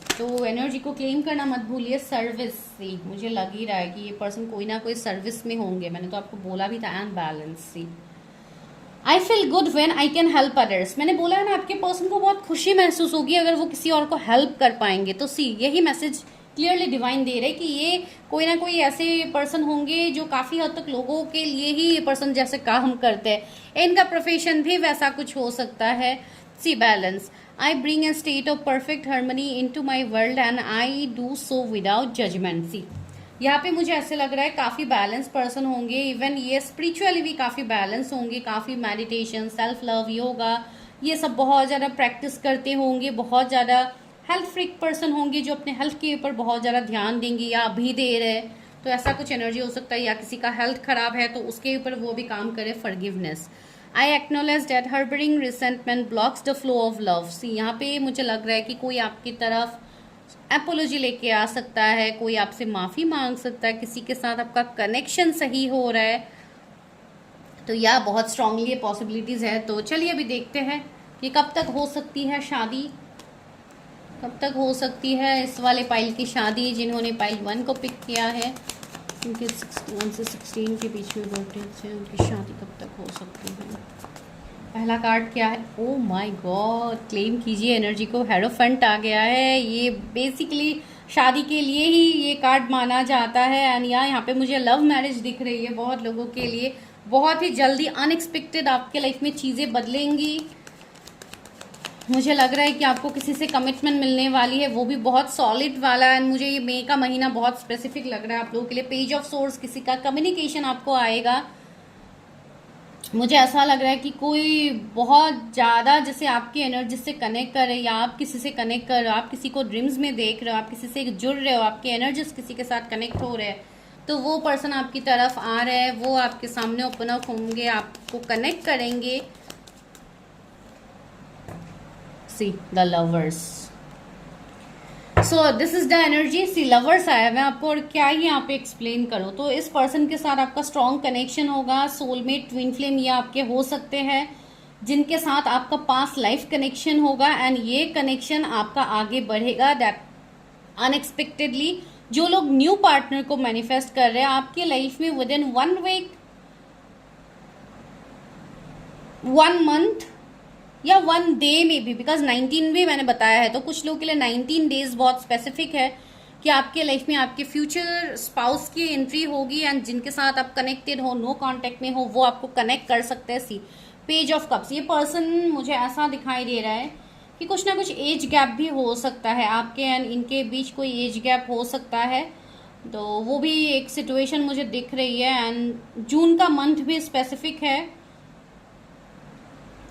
तो एनर्जी को क्लेम करना मत भूलिए। सर्विस सी, मुझे लग ही रहा है कि ये पर्सन कोई ना कोई सर्विस में होंगे, मैंने तो आपको बोला भी था। And balance see, I feel good when I can help others. मैंने बोला है ना, आपके पर्सन को बहुत खुशी महसूस होगी अगर वो किसी और को हेल्प कर पाएंगे। तो सी, यही मैसेज क्लियरली डिवाइन दे रहे कि ये कोई ना कोई ऐसे पर्सन होंगे जो काफी हद तक लोगों के लिए ही ये पर्सन जैसे काम करते हैं। इनका प्रोफेशन भी वैसा कुछ हो सकता है। See balance, I bring a state of perfect harmony into my world and I do so without judgement. See, यहाँ पे मुझे ऐसे लग रहा है काफी बैलेंस पर्सन होंगे, इवन ये स्पिरिचुअली भी काफी बैलेंस होंगे, काफी मेडिटेशन, सेल्फ लव, योगा, ये सब बहुत ज्यादा प्रैक्टिस करते होंगे, बहुत ज्यादा हेल्थ फ्रीक पर्सन होंगे जो अपने हेल्थ के ऊपर बहुत ज्यादा ध्यान देंगे या अभी दे रहे। तो ऐसा कुछ एनर्जी हो सकता है, या किसी का हेल्थ खराब है तो उसके ऊपर वो भी काम करे। Forgiveness, I acknowledge that harbouring resentment blocks the flow of love. See, यहाँ पे मुझे लग रहा है कि कोई आपकी तरफ एपोलॉजी लेके आ सकता है, कोई आपसे माफी मांग सकता है, किसी के साथ आपका कनेक्शन सही हो रहा है, तो यह बहुत स्ट्रांगली पॉसिबिलिटीज है। तो चलिए अभी देखते हैं कि कब तक हो सकती है शादी, कब तक हो सकती है इस वाले पाइल की शादी जिन्होंने पाइल 1 को पिक किया है। उनके 1 से 16 के बीच में बर्थडेज है, उनकी शादी कब तक हो सकती है। पहला कार्ड क्या है? ओ माय गॉड, क्लेम कीजिए एनर्जी को। हेरोफेंट आ गया है। ये बेसिकली शादी के लिए ही ये कार्ड माना जाता है। एंड यहाँ पे मुझे लव मैरिज दिख रही है बहुत लोगों के लिए। बहुत ही जल्दी अनएक्सपेक्टेड आपके लाइफ में चीज़ें बदलेंगी। मुझे लग रहा है कि आपको किसी से कमिटमेंट मिलने वाली है, वो भी बहुत सॉलिड वाला। एंड मुझे ये मई का महीना बहुत स्पेसिफिक लग रहा है आप लोगों के लिए। पेज ऑफ सोर्स, किसी का कम्युनिकेशन आपको आएगा। मुझे ऐसा लग रहा है कि कोई बहुत ज़्यादा जैसे आपकी एनर्जी से कनेक्ट कर रहे, या आप किसी से कनेक्ट कर रहे हो, आप किसी को ड्रीम्स में देख रहे हो, आप किसी से जुड़ रहे हो, आपके एनर्जीज किसी के साथ कनेक्ट हो रहे हैं, तो वो पर्सन आपकी तरफ आ रहे हैं, वो आपके सामने ओपन अप होंगे, आपको कनेक्ट करेंगे। See the lovers, so this is the energy. See lovers आया, मैं आपको और क्या ही यहाँ पे एक्सप्लेन करूँ। तो इस पर्सन के साथ आपका स्ट्रॉन्ग कनेक्शन होगा। सोलमेट, ट्विन फ्लेम ये आपके हो सकते हैं, जिनके साथ आपका पास्ट लाइफ कनेक्शन होगा। एंड ये कनेक्शन आपका आगे बढ़ेगा दैट अनएक्सपेक्टेडली। जो लोग न्यू पार्टनर को मैनिफेस्ट कर रहे हैं आपके लाइफ में विद इन 1 वीक, 1 मंथ या 1 डे में भी, बिकॉज 19 भी मैंने बताया है, तो कुछ लोगों के लिए 19 डेज बहुत स्पेसिफिक है कि आपके लाइफ में आपके फ्यूचर स्पाउस की एंट्री होगी। एंड जिनके साथ आप कनेक्टेड हो, नो कांटेक्ट में हो, वो आपको कनेक्ट कर सकते हैं। सी पेज ऑफ कप्स, ये पर्सन मुझे ऐसा दिखाई दे रहा है कि कुछ ना कुछ एज गैप भी हो सकता है आपके एंड इनके बीच, कोई एज गैप हो सकता है, तो वो भी एक सिचुएशन मुझे दिख रही है। एंड जून का मंथ भी स्पेसिफिक है,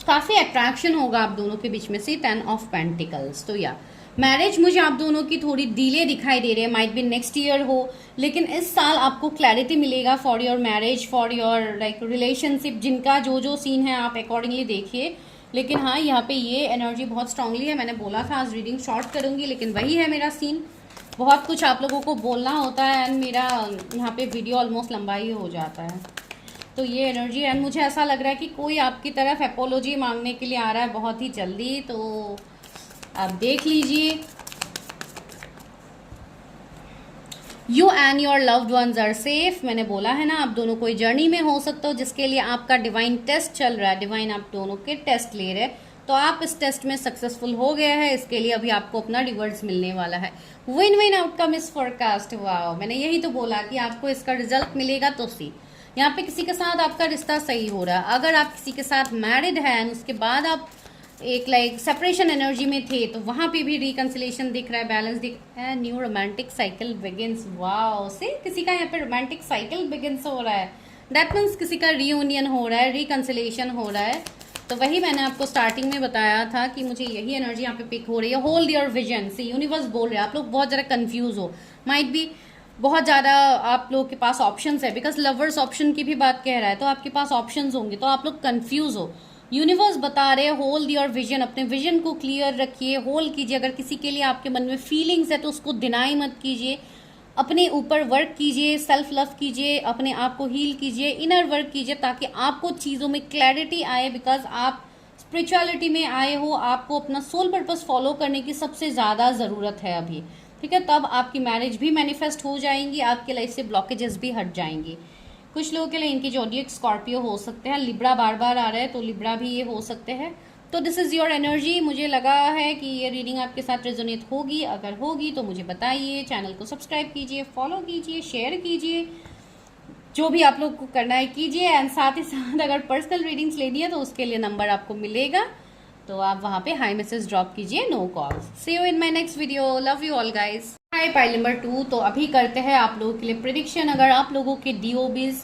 काफी अट्रैक्शन होगा आप दोनों के बीच में से। 10 ऑफ पेंटिकल्स, तो या मैरिज मुझे आप दोनों की थोड़ी डिले दिखाई दे रही है, माइट बी नेक्स्ट ईयर हो, लेकिन इस साल आपको क्लैरिटी मिलेगा for your marriage, for your like relationship. जिनका जो जो सीन है आप अकॉर्डिंगली देखिए। लेकिन हाँ, यहाँ पे ये एनर्जी बहुत स्ट्रांगली है। मैंने बोला था आज रीडिंग शॉर्ट करूंगी, लेकिन वही है मेरा सीन। बहुत कुछ आप लोगों को बोलना होता है एंड मेरा यहाँ पे वीडियो ऑलमोस्ट लंबा ही हो जाता है। तो ये एनर्जी एंड मुझे ऐसा लग रहा है कि कोई आपकी तरफ एपोलॉजी मांगने के लिए आ रहा है बहुत ही जल्दी, तो आप देख लीजिए। You and your loved ones are safe. मैंने बोला है ना, आप दोनों कोई जर्नी में हो सकते हो जिसके लिए आपका डिवाइन टेस्ट चल रहा है। डिवाइन आप दोनों के टेस्ट ले रहे हैं, तो आप इस टेस्ट में सक्सेसफुल हो गए हैं। इसके लिए अभी आपको अपना रिवर्स मिलने वाला है। Win win outcome is forecast. Wow, मैंने यही तो बोला कि आपको इसका रिजल्ट मिलेगा। तो सी यहाँ पे किसी के साथ आपका रिश्ता सही हो रहा है। अगर आप किसी के साथ मैरिड हैं, उसके बाद आप एक लाइक सेपरेशन एनर्जी में थे, तो वहां पे भी रिकंसिलेशन दिख रहा है, बैलेंस दिख रहा है। New romantic cycle begins. Wow, से किसी का यहाँ पे रोमांटिक साइकिल बिगिंस हो रहा है, दैट मीन्स किसी का रीयूनियन हो रहा है, रिकंसिलेशन हो रहा है। तो वही मैंने आपको स्टार्टिंग में बताया था कि मुझे यही एनर्जी यहाँ पे पिक हो रही है। Hold your vision. से यूनिवर्स बोल रहे हैं आप लोग बहुत ज़्यादा कंफ्यूज हो, माइट बी बहुत ज़्यादा आप लोगों के पास ऑप्शंस है, बिकॉज लवर्स ऑप्शन की भी बात कह रहा है, तो आपके पास ऑप्शंस होंगे, तो आप लोग कंफ्यूज हो। यूनिवर्स बता रहे हैं होल्ड योर विजन। अपने विजन को क्लियर रखिए, होल्ड कीजिए। अगर किसी के लिए आपके मन में फीलिंग्स है तो उसको डिनाई मत कीजिए। अपने ऊपर वर्क कीजिए, सेल्फ लव कीजिए, अपने आप को हील कीजिए, इनर वर्क कीजिए, ताकि आपको चीज़ों में क्लैरिटी आए। बिकॉज आप स्पिरिचुअलिटी में आए हो, आपको अपना सोल पर्पस फॉलो करने की सबसे ज़्यादा ज़रूरत है अभी, ठीक है। तब आपकी मैरिज भी मैनिफेस्ट हो जाएंगी, आपके लाइफ से ब्लॉकेजेस भी हट जाएंगी। कुछ लोगों के लिए इनकी जोडिएक स्कॉर्पियो हो सकते हैं। लिब्रा बार बार आ रहा है, तो लिब्रा भी ये हो सकते हैं। तो दिस इज़ योर एनर्जी। मुझे लगा है कि ये रीडिंग आपके साथ रेजोनेट होगी। अगर होगी तो मुझे बताइए, चैनल को सब्सक्राइब कीजिए, फॉलो कीजिए, शेयर कीजिए, जो भी आप लोग को करना है कीजिए। एंड साथ ही साथ अगर पर्सनल रीडिंग्स लेनी है तो उसके लिए नंबर आपको मिलेगा, तो आप वहाँ पे हाई मैसेज ड्रॉप कीजिए, no calls. See you in my next video, love you all guys. Hi pile number 2। तो अभी करते हैं आप लोगों के लिए प्रेडिक्शन। अगर आप लोगों के डीओबीज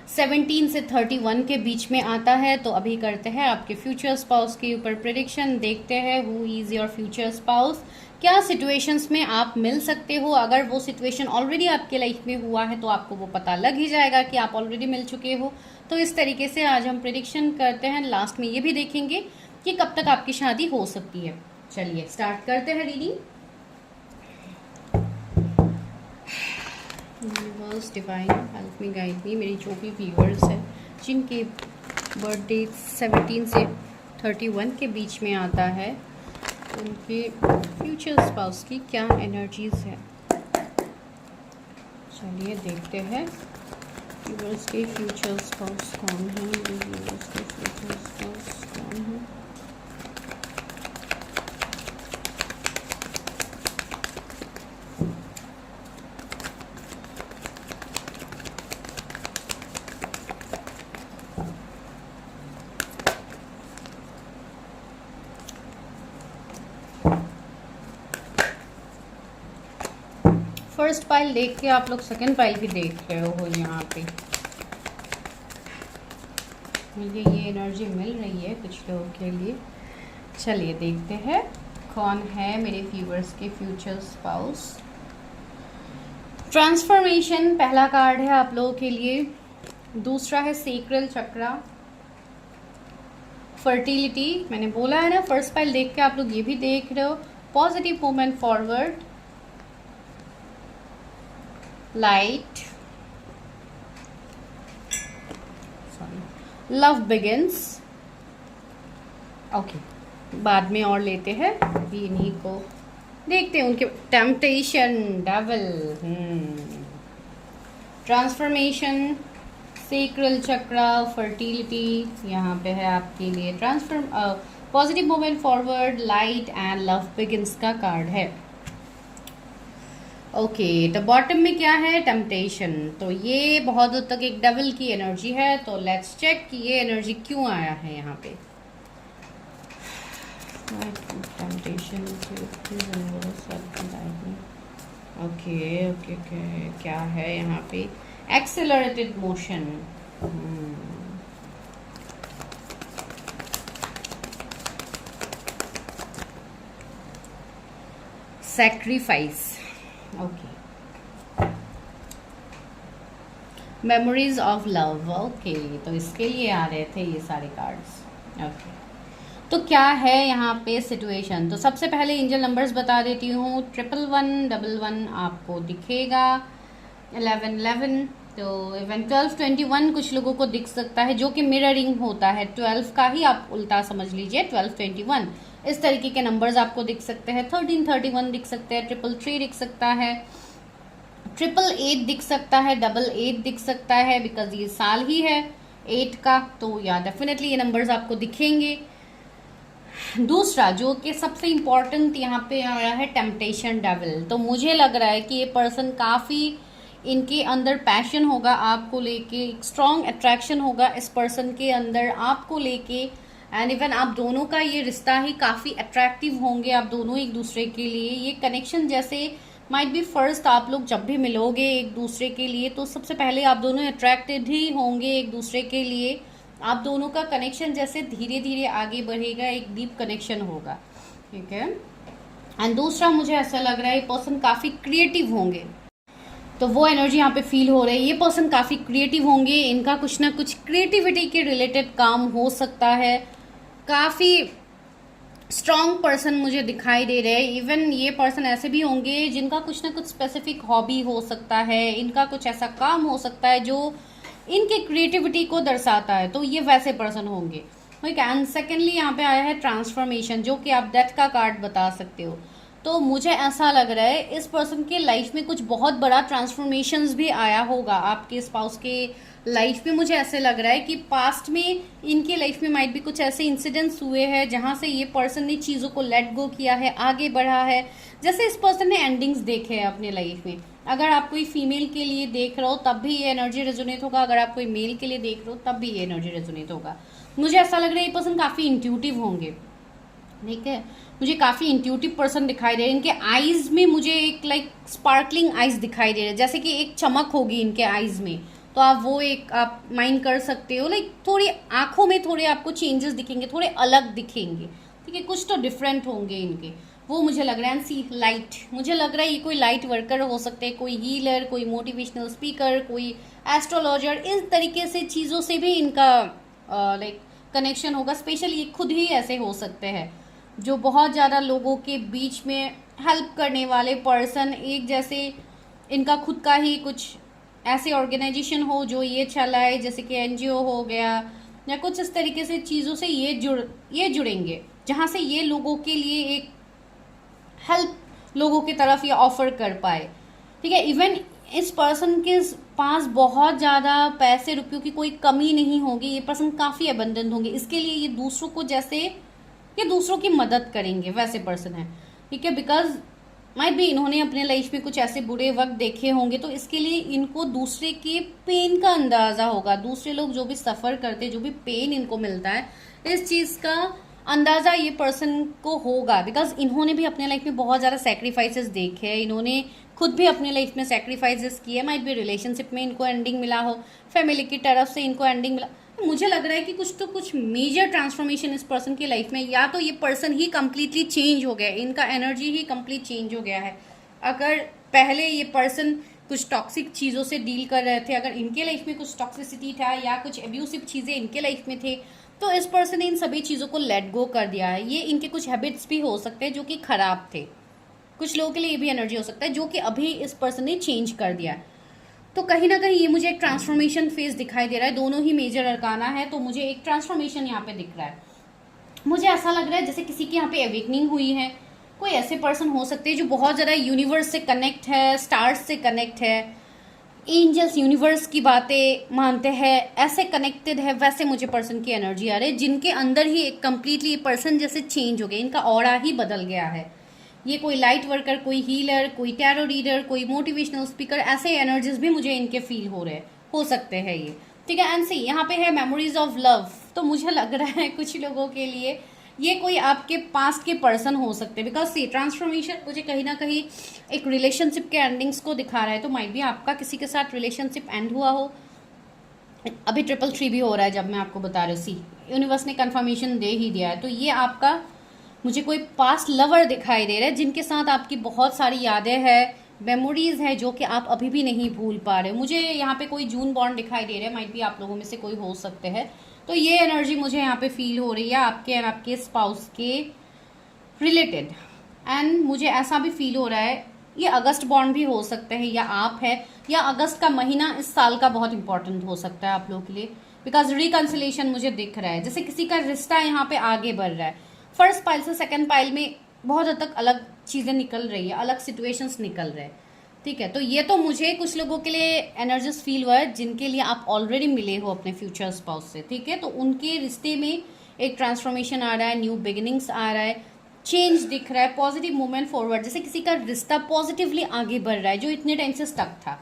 17 से 31 के बीच में आता है, तो अभी करते हैं आपके फ्यूचर स्पाउस के ऊपर प्रेडिक्शन। देखते हैं who is your future spouse, क्या सिचुएशंस में आप मिल सकते हो। अगर वो सिचुएशन ऑलरेडी आपके लाइफ में हुआ है तो आपको वो पता लग ही जाएगा कि आप ऑलरेडी मिल चुके हो। तो इस तरीके से आज हम प्रेडिक्शन करते हैं। लास्ट में ये भी देखेंगे कि कब तक आपकी शादी हो सकती है। चलिए स्टार्ट करते हैं reading. Universe divine help me, guide me. मेरी जो भी व्यूअर्स हैं जिनके बर्थडे 17 से 31 के बीच में आता है, उनके फ्यूचर स्पाउस की क्या एनर्जीज है। चलिए देखते हैं व्यूअर्स के फ्यूचर स्पाउस कौन है। व्यूअर्स के फ्यूचर स्पाउस कौन है। फर्स्ट पाइल देख के आप लोग सेकंड पाइल भी देख रहे हो यहाँ पे। मुझे ये एनर्जी मिल रही है कुछ लोगों के लिए। चलिए देखते हैं कौन है मेरे व्यूअर्स के फ्यूचर स्पाउस। ट्रांसफॉर्मेशन पहला कार्ड है आप लोगों के लिए। दूसरा है सेक्रल चक्रा, फर्टिलिटी। मैंने बोला है ना, फर्स्ट पाइल देख के आप लोग ये भी देख रहे हो। Positive movement forward, light, sorry, love begins. Okay, बाद में और लेते हैं, अभी इन्हीं को देखते हैं। उनके टेम्पटेशन, डेविल, ट्रांसफॉर्मेशन, सेक्रल चक्रा, फर्टिलिटी यहाँ पे है आपके लिए। Positive movement forward, light and love begins का कार्ड है। ओके, तो बॉटम में क्या है? टेम्पटेशन। तो ये बहुत हद तक एक डेविल की एनर्जी है। तो लेट्स चेक कि ये एनर्जी क्यों आया है यहाँ पे। टेम्पटेशन, ओके ओके ओके, क्या है यहाँ पे? Accelerated motion, sacrifice, okay, memories of love. Okay, तो इसके लिए आ रहे थे ये सारे कार्ड्स। ओके, तो क्या है यहाँ पे सिचुएशन? तो सबसे पहले एंजल नंबर्स बता देती हूँ। 1111 आपको दिखेगा, 1111, तो इवन 1221 कुछ लोगों को दिख सकता है, जो कि मिररिंग होता है 12 का ही, आप उल्टा समझ लीजिए। 1221 इस तरीके के नंबर्स आपको दिख सकते हैं। 1331 दिख सकते हैं, 333 दिख सकता है, 888 दिख सकता है, 88 दिख सकता है, बिकॉज ये साल ही है 8 का। तो या डेफिनेटली ये नंबर्स आपको दिखेंगे। दूसरा जो कि सबसे इम्पोर्टेंट यहाँ पे आया है, टेम्पटेशन, डेविल। तो मुझे लग रहा है कि ये पर्सन काफ़ी, इनके अंदर पैशन होगा आपको लेके, एक स्ट्रॉन्ग अट्रैक्शन होगा इस पर्सन के अंदर आपको लेके। एंड इवन आप दोनों का ये रिश्ता ही काफ़ी अट्रैक्टिव होंगे, आप दोनों एक दूसरे के लिए। ये कनेक्शन जैसे माइट बी फर्स्ट, आप लोग जब भी मिलोगे एक दूसरे के लिए तो सबसे पहले आप दोनों अट्रैक्टेड ही होंगे एक दूसरे के लिए। आप दोनों का कनेक्शन जैसे धीरे धीरे आगे बढ़ेगा, एक डीप कनेक्शन होगा, ठीक है। एंड दूसरा मुझे ऐसा लग रहा है ये पर्सन काफ़ी क्रिएटिव होंगे, तो वो एनर्जी यहाँ पे फील हो रही है। ये पर्सन काफ़ी क्रिएटिव होंगे, इनका कुछ ना कुछ क्रिएटिविटी के रिलेटेड काम हो सकता है। काफ़ी स्ट्रॉन्ग पर्सन मुझे दिखाई दे रहे हैं। इवन ये पर्सन ऐसे भी होंगे जिनका कुछ ना कुछ स्पेसिफिक हॉबी हो सकता है, इनका कुछ ऐसा काम हो सकता है जो इनके क्रिएटिविटी को दर्शाता है, तो ये वैसे पर्सन होंगे। ठीक है। एंड सेकेंडली यहाँ पे आया है ट्रांसफॉर्मेशन, जो कि आप डेथ का कार्ड बता सकते हो। तो मुझे ऐसा लग रहा है इस पर्सन के लाइफ में कुछ बहुत बड़ा ट्रांसफॉर्मेशंस भी आया होगा आपके स्पाउस के लाइफ में। मुझे ऐसे लग रहा है कि पास्ट में इनके लाइफ में माइट भी कुछ ऐसे इंसिडेंट्स हुए हैं जहां से ये पर्सन ने चीज़ों को लेट गो किया है, आगे बढ़ा है। जैसे इस पर्सन ने एंडिंग्स देखे हैं अपने लाइफ में। अगर आप कोई फीमेल के लिए देख रहे हो तब भी ये एनर्जी रेजोनेट होगा, अगर आप कोई मेल के लिए देख रहे हो तब भी ये एनर्जी रेजोनेट होगा। मुझे ऐसा लग रहा है ये पर्सन काफ़ी इंट्यूटिव होंगे, ठीक है। मुझे काफ़ी इंट्यूटिव पर्सन दिखाई दे रहे हैं। इनके आईज में मुझे एक लाइक स्पार्कलिंग आईज दिखाई दे रहे हैं, जैसे कि एक चमक होगी इनके आईज में। तो आप वो एक आप माइंड कर सकते हो, लाइक थोड़ी आंखों में थोड़े आपको चेंजेस दिखेंगे, थोड़े अलग दिखेंगे, ठीक है। कुछ तो डिफरेंट होंगे इनके, वो मुझे लग रहा है। सी लाइट, मुझे लग रहा है ये कोई लाइट वर्कर हो सकते हैं, कोई हीलर, कोई मोटिवेशनल स्पीकर, कोई एस्ट्रोलॉजर। इस तरीके से चीज़ों से भी इनका लाइक कनेक्शन होगा। स्पेशली ये खुद ही ऐसे हो सकते हैं जो बहुत ज़्यादा लोगों के बीच में हेल्प करने वाले पर्सन। एक जैसे इनका खुद का ही कुछ ऐसे ऑर्गेनाइजेशन हो जो ये चलाए, जैसे कि एनजीओ हो गया या कुछ इस तरीके से चीज़ों से ये जुड़ेंगे, जहाँ से ये लोगों के लिए एक हेल्प लोगों की तरफ ये ऑफर कर पाए, ठीक है। इवन इस पर्सन के पास बहुत ज़्यादा पैसे रुपयों की कोई कमी नहीं होगी। ये पर्सन काफ़ी अबंडेंट होंगे, इसके लिए ये दूसरों को जैसे ये दूसरों की मदद करेंगे, वैसे पर्सन है, ठीक है। बिकॉज माइट भी इन्होंने अपने लाइफ में कुछ ऐसे बुरे वक्त देखे होंगे, तो इसके लिए इनको दूसरे के पेन का अंदाजा होगा। दूसरे लोग जो भी सफ़र करते, जो भी पेन इनको मिलता है, इस चीज़ का अंदाजा ये पर्सन को होगा, बिकॉज इन्होंने भी अपने लाइफ में बहुत ज़्यादा सेक्रीफाइसेस देखे हैं, इन्होंने खुद भी अपने लाइफ में सेक्रीफाइसेस किए। माइट भी रिलेशनशिप में इनको एंडिंग मिला हो, फैमिली की तरफ से इनको एंडिंग मिला। मुझे लग रहा है कि कुछ मेजर ट्रांसफॉर्मेशन इस पर्सन की लाइफ में, या तो ये पर्सन ही कंप्लीटली चेंज हो गया, इनका एनर्जी ही कंप्लीट चेंज हो गया है। अगर पहले ये पर्सन कुछ टॉक्सिक चीज़ों से डील कर रहे थे, अगर इनके लाइफ में कुछ टॉक्सिसिटी था या कुछ एब्यूसिव चीज़ें इनके लाइफ में थे, तो इस पर्सन ने इन सभी चीज़ों को लेट गो कर दिया है। ये इनके कुछ हैबिट्स भी हो सकते हैं जो कि खराब थे, कुछ लोगों के लिए ये भी एनर्जी हो सकता है जो कि अभी इस पर्सन ने चेंज कर दिया है। तो कहीं ना कहीं ये मुझे एक ट्रांसफॉर्मेशन फेज दिखाई दे रहा है। दोनों ही मेजर अरकाना है, तो मुझे एक ट्रांसफॉर्मेशन यहाँ पे दिख रहा है। मुझे ऐसा लग रहा है जैसे किसी की यहाँ पे अवेकनिंग हुई है। कोई ऐसे पर्सन हो सकते हैं जो बहुत ज़्यादा यूनिवर्स से कनेक्ट है, स्टार्स से कनेक्ट है, एंजल्स यूनिवर्स की बातें मानते हैं, ऐसे कनेक्टेड है। वैसे मुझे पर्सन की एनर्जी आ रही है जिनके अंदर ही एक कम्प्लीटली पर्सन जैसे चेंज हो गया, इनका ऑरा ही बदल गया है। ये कोई लाइट वर्कर, कोई हीलर, कोई टैरो रीडर, कोई मोटिवेशनल स्पीकर, ऐसे एनर्जीज भी मुझे इनके फील हो सकते हैं ये। ठीक है। एंड सी यहाँ पे है मेमोरीज ऑफ लव। तो मुझे लग रहा है कुछ लोगों के लिए ये कोई आपके पास्ट के पर्सन हो सकते हैं, बिकॉज सी ट्रांसफॉर्मेशन मुझे कहीं ना कहीं एक रिलेशनशिप के एंडिंग्स को दिखा रहा है। तो माइट भी आपका किसी के साथ रिलेशनशिप एंड हुआ हो। अभी 333 भी हो रहा है जब मैं आपको बता रही हूँ। सी यूनिवर्स ने कंफर्मेशन दे ही दिया है। तो ये आपका मुझे कोई पास्ट लवर दिखाई दे रहा है जिनके साथ आपकी बहुत सारी यादें हैं, मेमोरीज है जो कि आप अभी भी नहीं भूल पा रहे हो। मुझे यहाँ पे कोई जून बॉन्ड दिखाई दे रहा है, माइट भी आप लोगों में से कोई हो सकते हैं। तो ये एनर्जी मुझे यहाँ पे फील हो रही है आपके एंड आपके स्पाउस के रिलेटेड। एंड मुझे ऐसा भी फील हो रहा है ये अगस्त बॉन्ड भी हो सकते हैं, या आप है, या अगस्त का महीना इस साल का बहुत इंपॉर्टेंट हो सकता है आप लोगों के लिए, बिकॉज रिकन्सिलेशन मुझे दिख रहा है। जैसे किसी का रिश्ता यहाँ पे आगे बढ़ रहा है, फर्स्ट पाइल से सेकंड पाइल में बहुत हद तक अलग चीज़ें निकल रही है, अलग सिचुएशंस निकल रहे हैं। ठीक है। तो ये तो मुझे कुछ लोगों के लिए एनर्जीज फील हुआ है जिनके लिए आप ऑलरेडी मिले हो अपने फ्यूचर स्पाउस से। ठीक है। तो उनके रिश्ते में एक ट्रांसफॉर्मेशन आ रहा है, न्यू बिगिनिंग्स आ रहा है, चेंज दिख रहा है, पॉजिटिव मूवमेंट फॉरवर्ड। जैसे किसी का रिश्ता पॉजिटिवली आगे बढ़ रहा है जो इतने टाइम से स्टक था,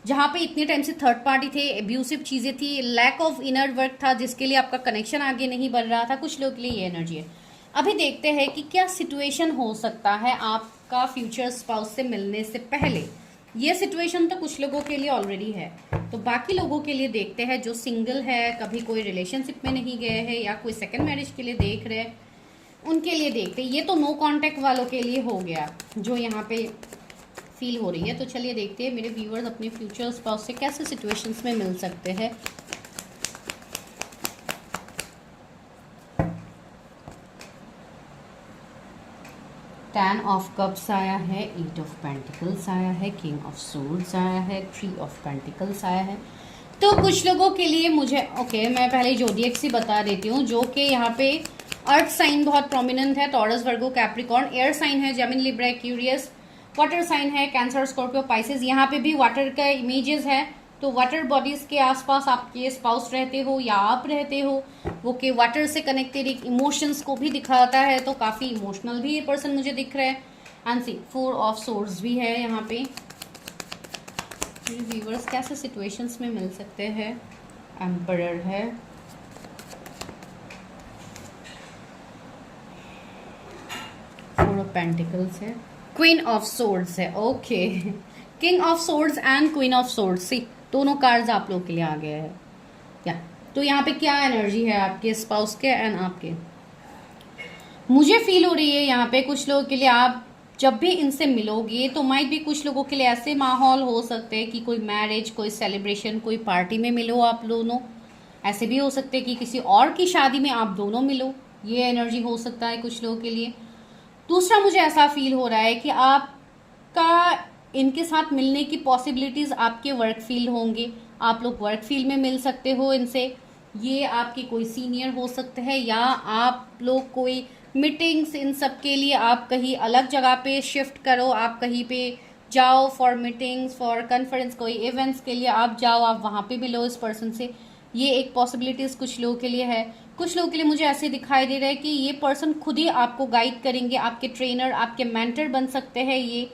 जहाँ पे इतने टाइम से थर्ड पार्टी थे, एब्यूसिव चीज़ें थी, लैक ऑफ इनर वर्क था, जिसके लिए आपका कनेक्शन आगे नहीं बढ़ रहा था। कुछ लोगों के लिए ये एनर्जी है। अभी देखते हैं कि क्या सिचुएशन हो सकता है आपका फ्यूचर स्पाउस से मिलने से पहले। ये सिचुएशन तो कुछ लोगों के लिए ऑलरेडी है, तो बाकी लोगों के लिए देखते हैं जो सिंगल है, कभी कोई रिलेशनशिप में नहीं गए हैं, या कोई सेकंड मैरिज के लिए देख रहे हैं, उनके लिए देखते हैं। ये तो नो कांटेक्ट वालों के लिए हो गया जो यहाँ पे फील हो रही है। तो चलिए देखते हैं मेरे व्यूअर्स अपने फ्यूचर स्पाउस से कैसे सिचुएशंस में मिल सकते हैं। टेन ऑफ कप्स आया है, 8 ऑफ पेंटिकल्स आया है, किंग ऑफ सोर्ड्स आया है, 3 ऑफ पेंटिकल्स आया है। तो कुछ लोगों के लिए मुझे मैं पहले जोडिएक से बता देती हूँ, जो कि यहाँ पे अर्थ साइन बहुत प्रोमिनेंट है, Taurus, Virgo, Capricorn. Air sign है Gemini, Libra, Aquarius. Water sign है कैंसर, स्कॉर्पियो, पाइसेस। यहाँ पे भी वाटर का इमेजेस है। तो वाटर बॉडीज के आसपास आपके स्पाउस रहते हो या आप रहते हो, वो के वाटर से कनेक्टेड एक इमोशंस को भी दिखाता है। तो काफ़ी इमोशनल भी ये पर्सन मुझे दिख रहा है। एंड सी 4 ऑफ सोर्ड्स भी है यहाँ पे। व्यूअर्स कैसे सिचुएशंस में मिल सकते हैं। एम्परर है, फोर ऑफ पेंटिकल्स है, क्वीन ऑफ सोर्ड्स है। Okay, king of swords and queen of swords, see दोनों कार्ड्स आप लोग के लिए आ गए हैं क्या। तो यहाँ पे क्या एनर्जी है आपके स्पाउस के एंड आपके, मुझे फील हो रही है यहाँ पे कुछ लोगों के लिए आप जब भी इनसे मिलोगे तो माइट भी कुछ लोगों के लिए ऐसे माहौल हो सकते हैं कि कोई मैरिज, कोई सेलिब्रेशन, कोई पार्टी में मिलो आप दोनों। ऐसे भी हो सकते हैं कि किसी और की शादी में आप दोनों मिलो, ये एनर्जी हो सकता है कुछ लोगों के लिए। दूसरा मुझे ऐसा फील हो रहा है कि आपका इनके साथ मिलने की पॉसिबिलिटीज़ आपके वर्क फील्ड होंगे, आप लोग वर्क फील्ड में मिल सकते हो इनसे। ये आपके कोई सीनियर हो सकते हैं, या आप लोग कोई मीटिंग्स, इन सब के लिए आप कहीं अलग जगह पे शिफ्ट करो, आप कहीं पे जाओ फॉर मीटिंग्स, फॉर कॉन्फ्रेंस, कोई इवेंट्स के लिए आप जाओ, आप वहाँ पे मिलो इस पर्सन से। ये एक पॉसिबिलिटीज़ कुछ लोगों के लिए है। कुछ लोगों के लिए मुझे ऐसे दिखाई दे रहा है कि ये पर्सन खुद ही आपको गाइड करेंगे, आपके ट्रेनर, आपके मेंटर बन सकते हैं ये।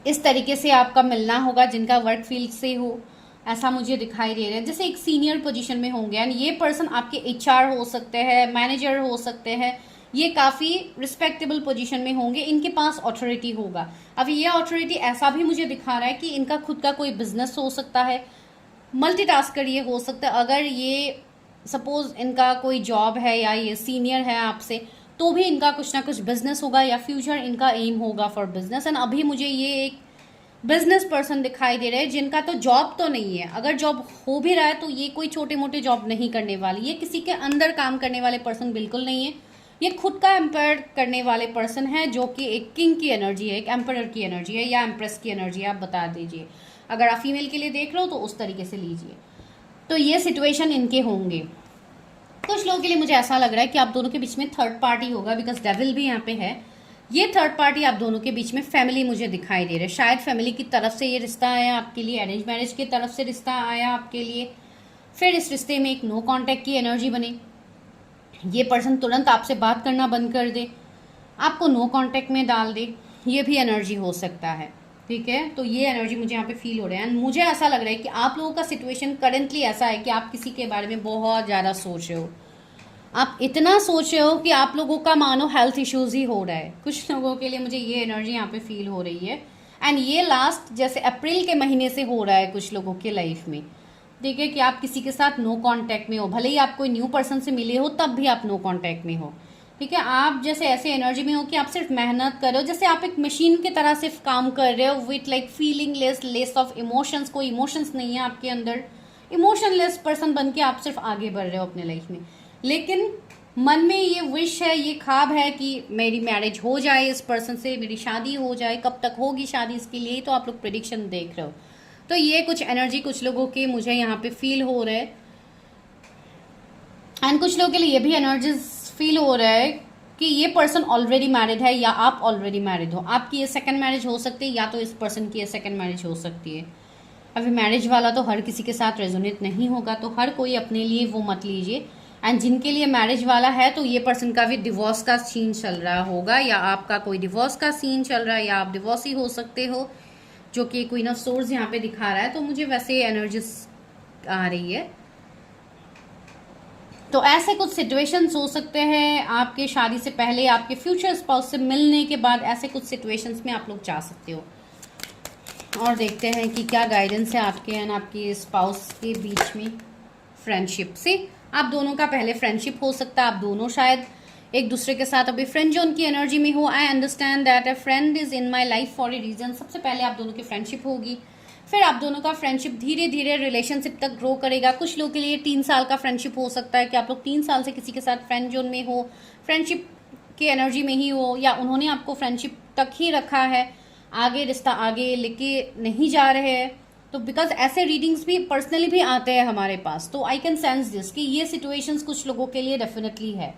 इस तरीके से आपका मिलना होगा जिनका वर्क फील्ड से हो। ऐसा मुझे दिखाई दे रहा है, जैसे एक सीनियर पोजीशन में होंगे एंड ये पर्सन आपके एचआर हो सकते हैं, मैनेजर हो सकते हैं, ये काफ़ी रिस्पेक्टेबल पोजीशन में होंगे, इनके पास अथॉरिटी होगा। अब ये अथॉरिटी ऐसा भी मुझे दिखा रहा है कि इनका खुद का कोई बिजनेस हो सकता है, मल्टीटास्कर ये हो सकता है। अगर ये सपोज इनका कोई जॉब है या ये सीनियर है आपसे, तो भी इनका कुछ ना कुछ बिजनेस होगा या फ्यूचर इनका एम होगा फॉर बिजनेस। एंड अभी मुझे ये एक बिजनेस पर्सन दिखाई दे रहे हैं जिनका तो जॉब तो नहीं है, अगर जॉब हो भी रहा है तो ये कोई छोटे मोटे जॉब नहीं करने वाली, ये किसी के अंदर काम करने वाले पर्सन बिल्कुल नहीं है, ये खुद का एम्पायर करने वाले पर्सन है, जो कि एक किंग की एनर्जी है, एक एम्पायर की एनर्जी है या एम्प्रेस की एनर्जी है, आप बता दीजिए। अगर आप फीमेल के लिए देख रहे हो तो उस तरीके से लीजिए। तो ये सिचुएशन इनके होंगे। कुछ लोगों के लिए मुझे ऐसा लग रहा है कि आप दोनों के बीच में थर्ड पार्टी होगा, बिकॉज डेविल भी यहाँ पे है। ये थर्ड पार्टी आप दोनों के बीच में फैमिली मुझे दिखाई दे रहा है, शायद फैमिली की तरफ से ये रिश्ता आया आपके लिए, अरेंज मैरिज की तरफ से रिश्ता आया आपके लिए, फिर इस रिश्ते में एक नो कॉन्टैक्ट की एनर्जी बनी, ये पर्सन तुरंत आपसे बात करना बंद कर दे, आपको नो कॉन्टैक्ट में डाल दे, ये भी एनर्जी हो सकता है। ठीक है, तो ये एनर्जी मुझे यहाँ पे फील हो रहा है। एंड मुझे ऐसा लग रहा है कि आप लोगों का सिचुएशन करेंटली ऐसा है कि आप किसी के बारे में बहुत ज़्यादा सोच रहे हो, आप इतना सोच रहे हो कि आप लोगों का मानो हेल्थ इश्यूज ही हो रहा है। कुछ लोगों के लिए मुझे ये एनर्जी यहाँ पे फील हो रही है एंड ये लास्ट जैसे अप्रैल के महीने से हो रहा है कुछ लोगों के लाइफ में। ठीक है, कि आप किसी के साथ नो कांटेक्ट में हो, भले ही आप कोई न्यू पर्सन से मिले हो तब भी आप नो कांटेक्ट में हो। ठीक है, आप जैसे ऐसे एनर्जी में हो कि आप सिर्फ मेहनत कर रहे हो, जैसे आप एक मशीन की तरह सिर्फ काम कर रहे हो with like feeling less of emotions, कोई इमोशंस नहीं है आपके अंदर, इमोशनलेस पर्सन बन के आप सिर्फ आगे बढ़ रहे हो अपने लाइफ में। लेकिन मन में ये विश है, ये ख्वाब है कि मेरी मैरिज हो जाए इस पर्सन से, मेरी शादी हो जाए। कब तक होगी शादी, इसके लिए तो आप लोग प्रेडिक्शन देख रहे हो। तो ये कुछ एनर्जी कुछ लोगों के मुझे यहाँ पे फील हो रहा है एंड कुछ लोगों के लिए ये भी एनर्जीज फील हो रहा है कि ये पर्सन ऑलरेडी मैरिड है या आप ऑलरेडी मैरिड हो। आपकी ये सेकंड मैरिज हो सकती है या तो इस पर्सन की ये सेकंड मैरिज हो सकती है। अभी मैरिज वाला तो हर किसी के साथ रेजोनेट नहीं होगा, तो हर कोई अपने लिए वो मत लीजिए। एंड जिनके लिए मैरिज वाला है तो ये पर्सन का भी डिवोर्स का सीन चल रहा होगा या आपका कोई डिवोर्स का सीन चल रहा है या आप डिवोर्सी हो सकते हो, जो कि क्वीन ऑफ सोर्स यहाँ पे दिखा रहा है। तो मुझे वैसे एनर्जीज आ रही है। तो ऐसे कुछ सिचुएशंस हो सकते हैं आपके शादी से पहले, आपके फ्यूचर स्पाउस से मिलने के बाद, ऐसे कुछ सिचुएशंस में आप लोग जा सकते हो। और देखते हैं कि क्या गाइडेंस है आपके एंड आपकी स्पाउस के बीच में फ्रेंडशिप से। आप दोनों का पहले फ्रेंडशिप हो सकता है, आप दोनों शायद एक दूसरे के साथ अभी फ्रेंड जोन की एनर्जी में हो। I understand that a friend is in my life for a reason. सबसे पहले आप दोनों की फ्रेंडशिप होगी, फिर आप दोनों का फ्रेंडशिप धीरे धीरे रिलेशनशिप तक ग्रो करेगा। कुछ लोगों के लिए 3 साल का फ्रेंडशिप हो सकता है कि आप लोग 3 साल से किसी के साथ फ्रेंड जोन में हो, फ्रेंडशिप की एनर्जी में ही हो, या उन्होंने आपको फ्रेंडशिप तक ही रखा है, आगे रिश्ता आगे लेके नहीं जा रहे हैं। तो बिकॉज ऐसे रीडिंग्स भी पर्सनली भी आते हैं हमारे पास, तो आई कैन सेंस दिस कि ये सिचुएशंस कुछ लोगों के लिए डेफिनेटली है।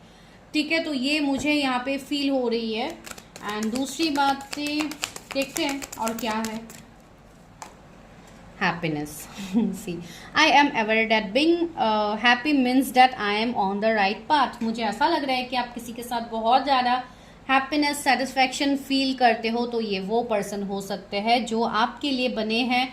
ठीक है, तो ये मुझे यहाँ पे फील हो रही है। एंड दूसरी बात से देखते हैं और क्या है। Happiness see I am aware that being happy means that I am on the right path. मुझे ऐसा लग रहा है कि आप किसी के साथ बहुत ज़्यादा हैप्पीनेस सेटिस्फैक्शन फील करते हो, तो ये वो पर्सन हो सकते हैं जो आपके लिए बने हैं,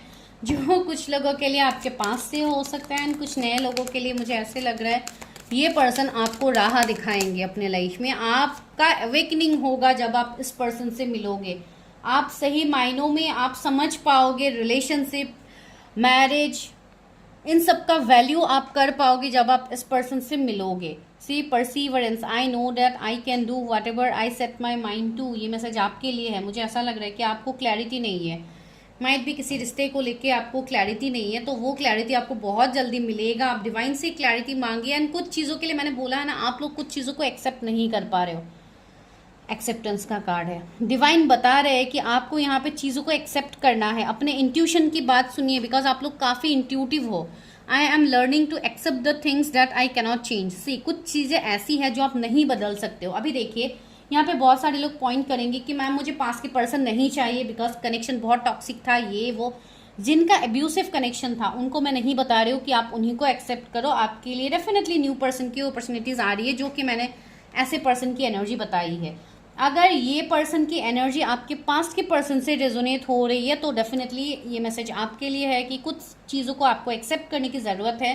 जो कुछ लोगों के लिए आपके पास से हो सकता है एंड कुछ नए लोगों के लिए मुझे ऐसे लग रहा है ये पर्सन आपको राह दिखाएंगे अपने लाइफ में। आपका अवेकनिंग होगा जब आप इस पर्सन से मिलोगे। आप सही मायनों में आप समझ पाओगे रिलेशनशिप, मैरिज, इन सब का वैल्यू आप कर पाओगे जब आप इस पर्सन से मिलोगे। See perseverance, I know that I can do whatever I set my mind to. ये मैसेज आपके लिए है। मुझे ऐसा लग रहा है कि आपको क्लैरिटी नहीं है, माइट भी किसी रिश्ते को लेके आपको क्लैरिटी नहीं है, तो वो क्लैरिटी आपको बहुत जल्दी मिलेगा। आप डिवाइन से क्लैरिटी मांगिए। एंड कुछ चीज़ों के लिए मैंने बोला है ना, आप लोग कुछ चीज़ों को एक्सेप्ट नहीं कर पा रहे हो। एक्सेप्टेंस का कार्ड है। डिवाइन बता रहे हैं कि आपको यहाँ पे चीज़ों को एक्सेप्ट करना है। अपने इंट्यूशन की बात सुनिए, बिकॉज आप लोग काफ़ी इंट्यूटिव हो। I am learning to accept the things that I cannot change. See कुछ चीज़ें ऐसी है जो आप नहीं बदल सकते हो। अभी देखिए यहाँ पे बहुत सारे लोग पॉइंट करेंगे कि मैम मुझे पास की पर्सन नहीं चाहिए बिकॉज कनेक्शन बहुत टॉक्सिक था, ये वो। जिनका एब्यूसिव कनेक्शन था उनको मैं नहीं बता रही हूँ कि आप उन्हीं को एक्सेप्ट करो। आपके लिए डेफिनेटली न्यू पर्सन की अपॉर्चुनिटीज आ रही है, जो कि मैंने ऐसे पर्सन की एनर्जी बताई है। अगर ये पर्सन की एनर्जी आपके पास्ट के पर्सन से रेजोनेट हो रही है तो डेफिनेटली ये मैसेज आपके लिए है कि कुछ चीज़ों को आपको एक्सेप्ट करने की ज़रूरत है,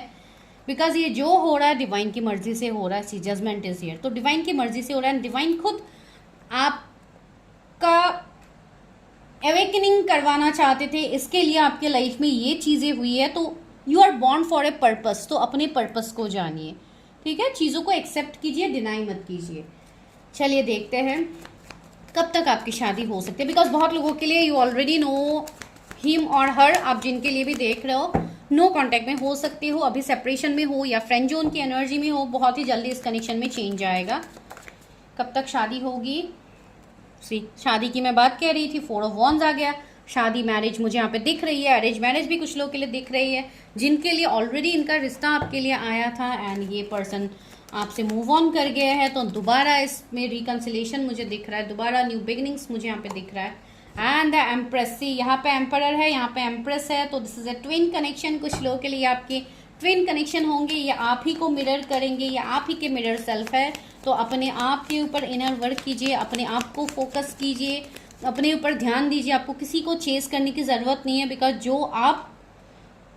बिकॉज ये जो हो रहा है डिवाइन की मर्जी से हो रहा है। सी जजमेंट इज हियर, तो डिवाइन की मर्जी से हो रहा है। डिवाइन खुद आपका अवेकनिंग करवाना चाहते थे, इसके लिए आपके लाइफ में ये चीज़ें हुई है। तो you are born for a purpose, तो अपने पर्पस को जानिए, ठीक है। चीज़ों को एक्सेप्ट कीजिए, डिनाई मत कीजिए। चलिए देखते हैं कब तक आपकी शादी हो सकती है, बिकॉज बहुत लोगों के लिए यू ऑलरेडी नो हिम और हर, आप जिनके लिए भी देख रहे हो नो कांटेक्ट में हो सकते हो, अभी सेपरेशन में हो या फ्रेंड जोन की एनर्जी में हो, बहुत ही जल्दी इस कनेक्शन में चेंज आएगा। कब तक शादी होगी? शादी की मैं बात कह रही थी, 4 ऑफ वॉन्ड्स आ गया। शादी मैरिज मुझे यहाँ पे दिख रही है, अरेंज मैरिज भी कुछ लोगों के लिए दिख रही है, जिनके लिए ऑलरेडी इनका रिश्ता आपके लिए आया था एंड ये पर्सन आपसे मूव ऑन कर गया है, तो दोबारा इसमें रिकंसिलेशन मुझे दिख रहा है, दोबारा न्यू बिगिनिंग्स मुझे यहाँ पे दिख रहा है। एंड द एम्प्रेस, सी यहाँ पे एम्परर है, यहाँ पे एम्प्रेस है, तो this is a twin connection. कुछ लोगों के लिए आपके ट्विन कनेक्शन होंगे, या आप ही को मिरर करेंगे, या आप ही के मिरर सेल्फ है। तो अपने आप के ऊपर इनर वर्क कीजिए, अपने आप को फोकस कीजिए, अपने ऊपर ध्यान दीजिए। आपको किसी को चेस करने की ज़रूरत नहीं है, बिकॉज जो आप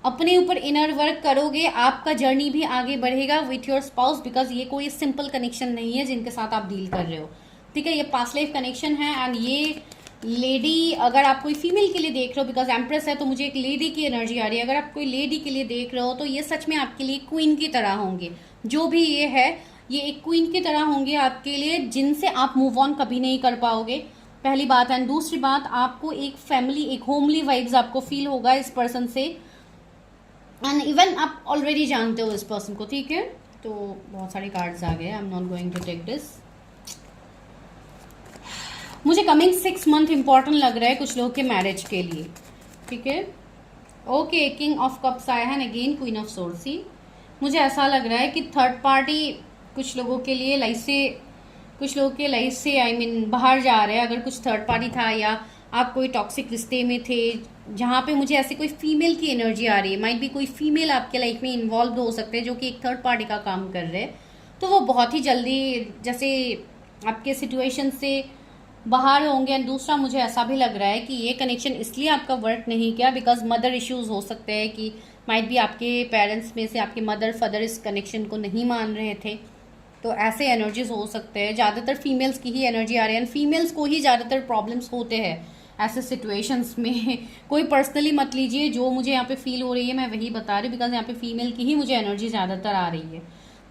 अपने ऊपर इनर वर्क करोगे आपका जर्नी भी आगे बढ़ेगा विथ योर स्पाउस, बिकॉज ये कोई सिंपल कनेक्शन नहीं है जिनके साथ आप डील कर रहे हो, ठीक है। ये पास्ट लाइफ कनेक्शन है एंड ये लेडी, अगर आप कोई फीमेल के लिए देख रहे हो, बिकॉज एम्प्रेस है तो मुझे एक लेडी की एनर्जी आ रही है। अगर आप कोई लेडी के लिए देख रहे हो तो ये सच में आपके लिए क्वीन की तरह होंगे। जो भी ये है, ये एक क्वीन की तरह होंगे आपके लिए, जिनसे आप मूव ऑन कभी नहीं कर पाओगे, पहली बात। एंड दूसरी बात, आपको एक फैमिली, एक होमली वाइब्स आपको फील होगा इस पर्सन से, एंड इवन आप ऑलरेडी जानते हो इस पर्सन को, ठीक है। तो बहुत सारे कार्ड्स आ गए, I am not going to take this. मुझे कमिंग 6 मंथ इंपॉर्टेंट लग रहा है कुछ लोगों के मैरिज के लिए, ठीक है। ओके, किंग ऑफ कप्स आया है, अगेन क्वीन ऑफ सोर्ड्स। मुझे ऐसा लग रहा है कि थर्ड पार्टी कुछ लोगों के लिए लाइफ से, कुछ लोगों के लाइफ से आई मीन बाहर जा रहे हैं। अगर कुछ थर्ड पार्टी था या आप कोई टॉक्सिक रिश्ते में थे जहाँ पे मुझे ऐसे कोई फीमेल की एनर्जी आ रही है, माइट भी कोई फीमेल आपके लाइफ में इन्वॉल्व हो सकते हैं जो कि एक थर्ड पार्टी का काम कर रहे हैं, तो वो बहुत ही जल्दी जैसे आपके सिचुएशन से बाहर होंगे। एंड दूसरा, मुझे ऐसा भी लग रहा है कि ये कनेक्शन इसलिए आपका वर्क नहीं किया बिकॉज मदर इश्यूज हो सकते हैं, कि माइट भी आपके पेरेंट्स में से आपके मदर फादर इस कनेक्शन को नहीं मान रहे थे, तो ऐसे एनर्जीज हो सकते हैं। ज़्यादातर फीमेल्स की ही एनर्जी आ रही है एंड फीमेल्स को ही ज़्यादातर प्रॉब्लम्स होते हैं ऐसे सिचुएशंस में। कोई पर्सनली मत लीजिए, जो मुझे यहाँ पे फील हो रही है मैं वही बता रही हूँ, बिकॉज यहाँ पे फीमेल की ही मुझे एनर्जी ज़्यादातर आ रही है,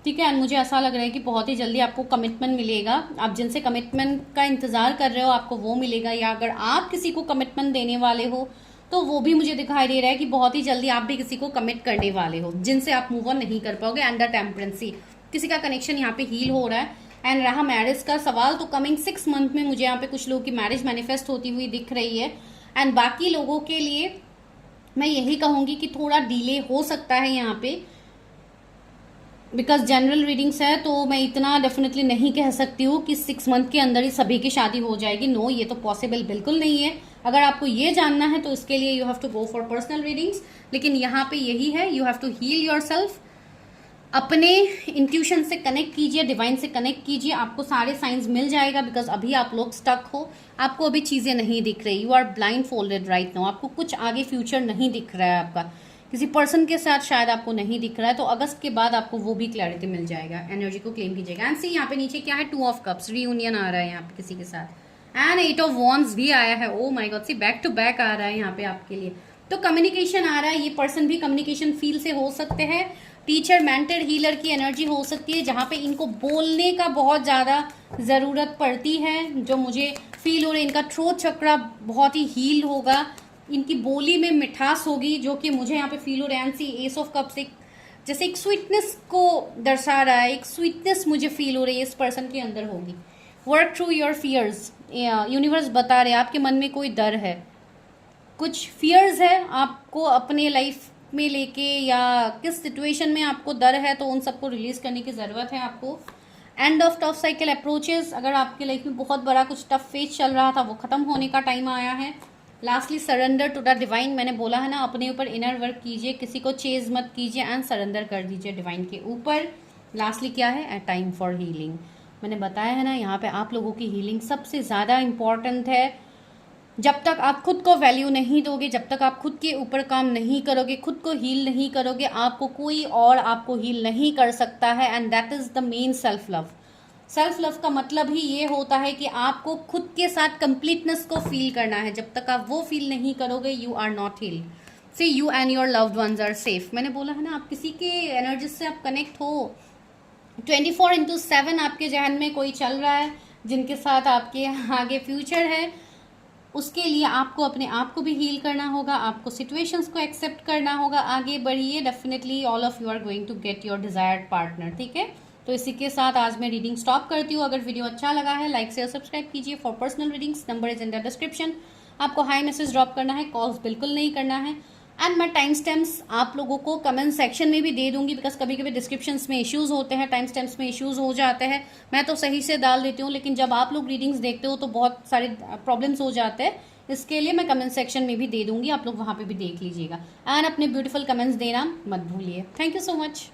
ठीक है। एंड मुझे ऐसा लग रहा है कि बहुत ही जल्दी आपको कमिटमेंट मिलेगा। आप जिनसे कमिटमेंट का इंतजार कर रहे हो आपको वो मिलेगा, या अगर आप किसी को कमिटमेंट देने वाले हो तो वो भी मुझे दिखाई दे रहा है कि बहुत ही जल्दी आप भी किसी को कमिट करने वाले हो जिनसे आप मूव ऑन नहीं कर पाओगे। अंडर टेम्परेंसी किसी का कनेक्शन यहाँ पे हील हो रहा है। एंड रहा मैरिज का सवाल, तो कमिंग 6 मंथ में मुझे यहाँ पे कुछ लोगों की मैरिज मैनिफेस्ट होती हुई दिख रही है। एंड बाकी लोगों के लिए मैं यही कहूँगी कि थोड़ा डिले हो सकता है यहाँ पे, बिकॉज जनरल रीडिंग्स है, तो मैं इतना डेफिनेटली नहीं कह सकती हूँ कि 6 मंथ के अंदर ही सभी की शादी हो जाएगी। नो, ये तो पॉसिबल बिल्कुल नहीं है। अगर आपको ये जानना है तो इसके लिए you have to go for personal readings, लेकिन यहाँ पे यही है, you have to heal your self. अपने इंट्यूशन से कनेक्ट कीजिए, डिवाइन से कनेक्ट कीजिए, आपको सारे साइंस मिल जाएगा। बिकॉज अभी आप लोग स्टक हो, आपको अभी चीज़ें नहीं दिख रही, you are blindfolded right now, आपको कुछ आगे फ्यूचर नहीं दिख रहा है आपका, किसी पर्सन के साथ शायद आपको नहीं दिख रहा है, तो अगस्त के बाद आपको वो भी क्लैरिटी मिल जाएगा। एनर्जी को क्लेम कीजिएगा। एंड सी यहाँ पे नीचे क्या है, 2 ऑफ कप्स, रीयूनियन आ रहा है यहाँ पे किसी के साथ, एंड 8 ऑफ वॉन्ड्स भी आया है। Oh my God, see back to back आ रहा है यहाँ पे आपके लिए। तो कम्युनिकेशन आ रहा है, ये पर्सन भी कम्युनिकेशन फील्ड से हो सकते हैं, टीचर मेंटर हीलर की एनर्जी हो सकती है, जहाँ पे इनको बोलने का बहुत ज़्यादा ज़रूरत पड़ती है। जो मुझे फील हो रहा है, इनका थ्रोट चक्रा बहुत ही हील होगा, इनकी बोली में मिठास होगी, जो कि मुझे यहाँ पे फील हो रहा है। And see ace of cups एक जैसे एक स्वीटनेस को दर्शा रहा है, एक स्वीटनेस मुझे फील हो रही है इस पर्सन के अंदर होगी। Work through your fears, universe बता रहे हैं आपके मन में कोई डर है, कुछ फियर्स है आपको अपने लाइफ में लेके, या किस सिचुएशन में आपको डर है, तो उन सबको रिलीज करने की ज़रूरत है आपको। End of tough cycle approaches, अगर आपके लाइफ में बहुत बड़ा कुछ टफ फेज चल रहा था वो खत्म होने का टाइम आया है। Lastly surrender to the divine, मैंने बोला है ना, अपने ऊपर इनर वर्क कीजिए, किसी को चेज मत कीजिए एंड सरेंडर कर दीजिए डिवाइन के ऊपर। लास्टली क्या है, ए टाइम फॉर हीलिंग। मैंने बताया है ना, यहाँ पे आप लोगों की हीलिंग सबसे ज़्यादा इम्पॉर्टेंट है। जब तक आप खुद को वैल्यू नहीं दोगे, जब तक आप खुद के ऊपर काम नहीं करोगे, खुद को हील नहीं करोगे, आपको कोई और आपको हील नहीं कर सकता है। And that is the main self love. Self love का मतलब ही ये होता है कि आपको खुद के साथ कंप्लीटनेस को फील करना है। जब तक आप वो फील नहीं करोगे, you are not heal. See you and your loved ones are safe. मैंने बोला है ना, आप किसी के एनर्जी से आप कनेक्ट हो, 24/7 आपके जहन में कोई चल रहा है जिनके साथ आपके आगे फ्यूचर है, उसके लिए आपको अपने आप को भी हील करना होगा, आपको सिचुएशंस को एक्सेप्ट करना होगा। आगे बढ़िए, definitely all of you are going to get your desired partner. ठीक है, तो इसी के साथ आज मैं रीडिंग स्टॉप करती हूँ। अगर वीडियो अच्छा लगा है, लाइक शेयर सब्सक्राइब कीजिए। For personal readings number is in the description. आपको हाई मैसेज ड्रॉप करना है, कॉल्स बिल्कुल नहीं करना है। एंड मैं टाइम स्टैम्प्स आप लोगों को कमेंट सेक्शन में भी दे दूंगी, बिकॉज कभी कभी डिस्क्रिप्शंस में इश्यूज होते हैं, टाइम स्टैम्प्स में इश्यूज हो जाते हैं। मैं तो सही से डाल देती हूँ, लेकिन जब आप लोग रीडिंग्स देखते हो तो बहुत सारे प्रॉब्लम्स हो जाते हैं। इसके लिए मैं कमेंट सेक्शन में भी दे दूंगी, आप लोग वहां पे भी देख लीजिएगा। एंड अपने ब्यूटीफुल कमेंट्स देना मत भूलिए। Thank you so much.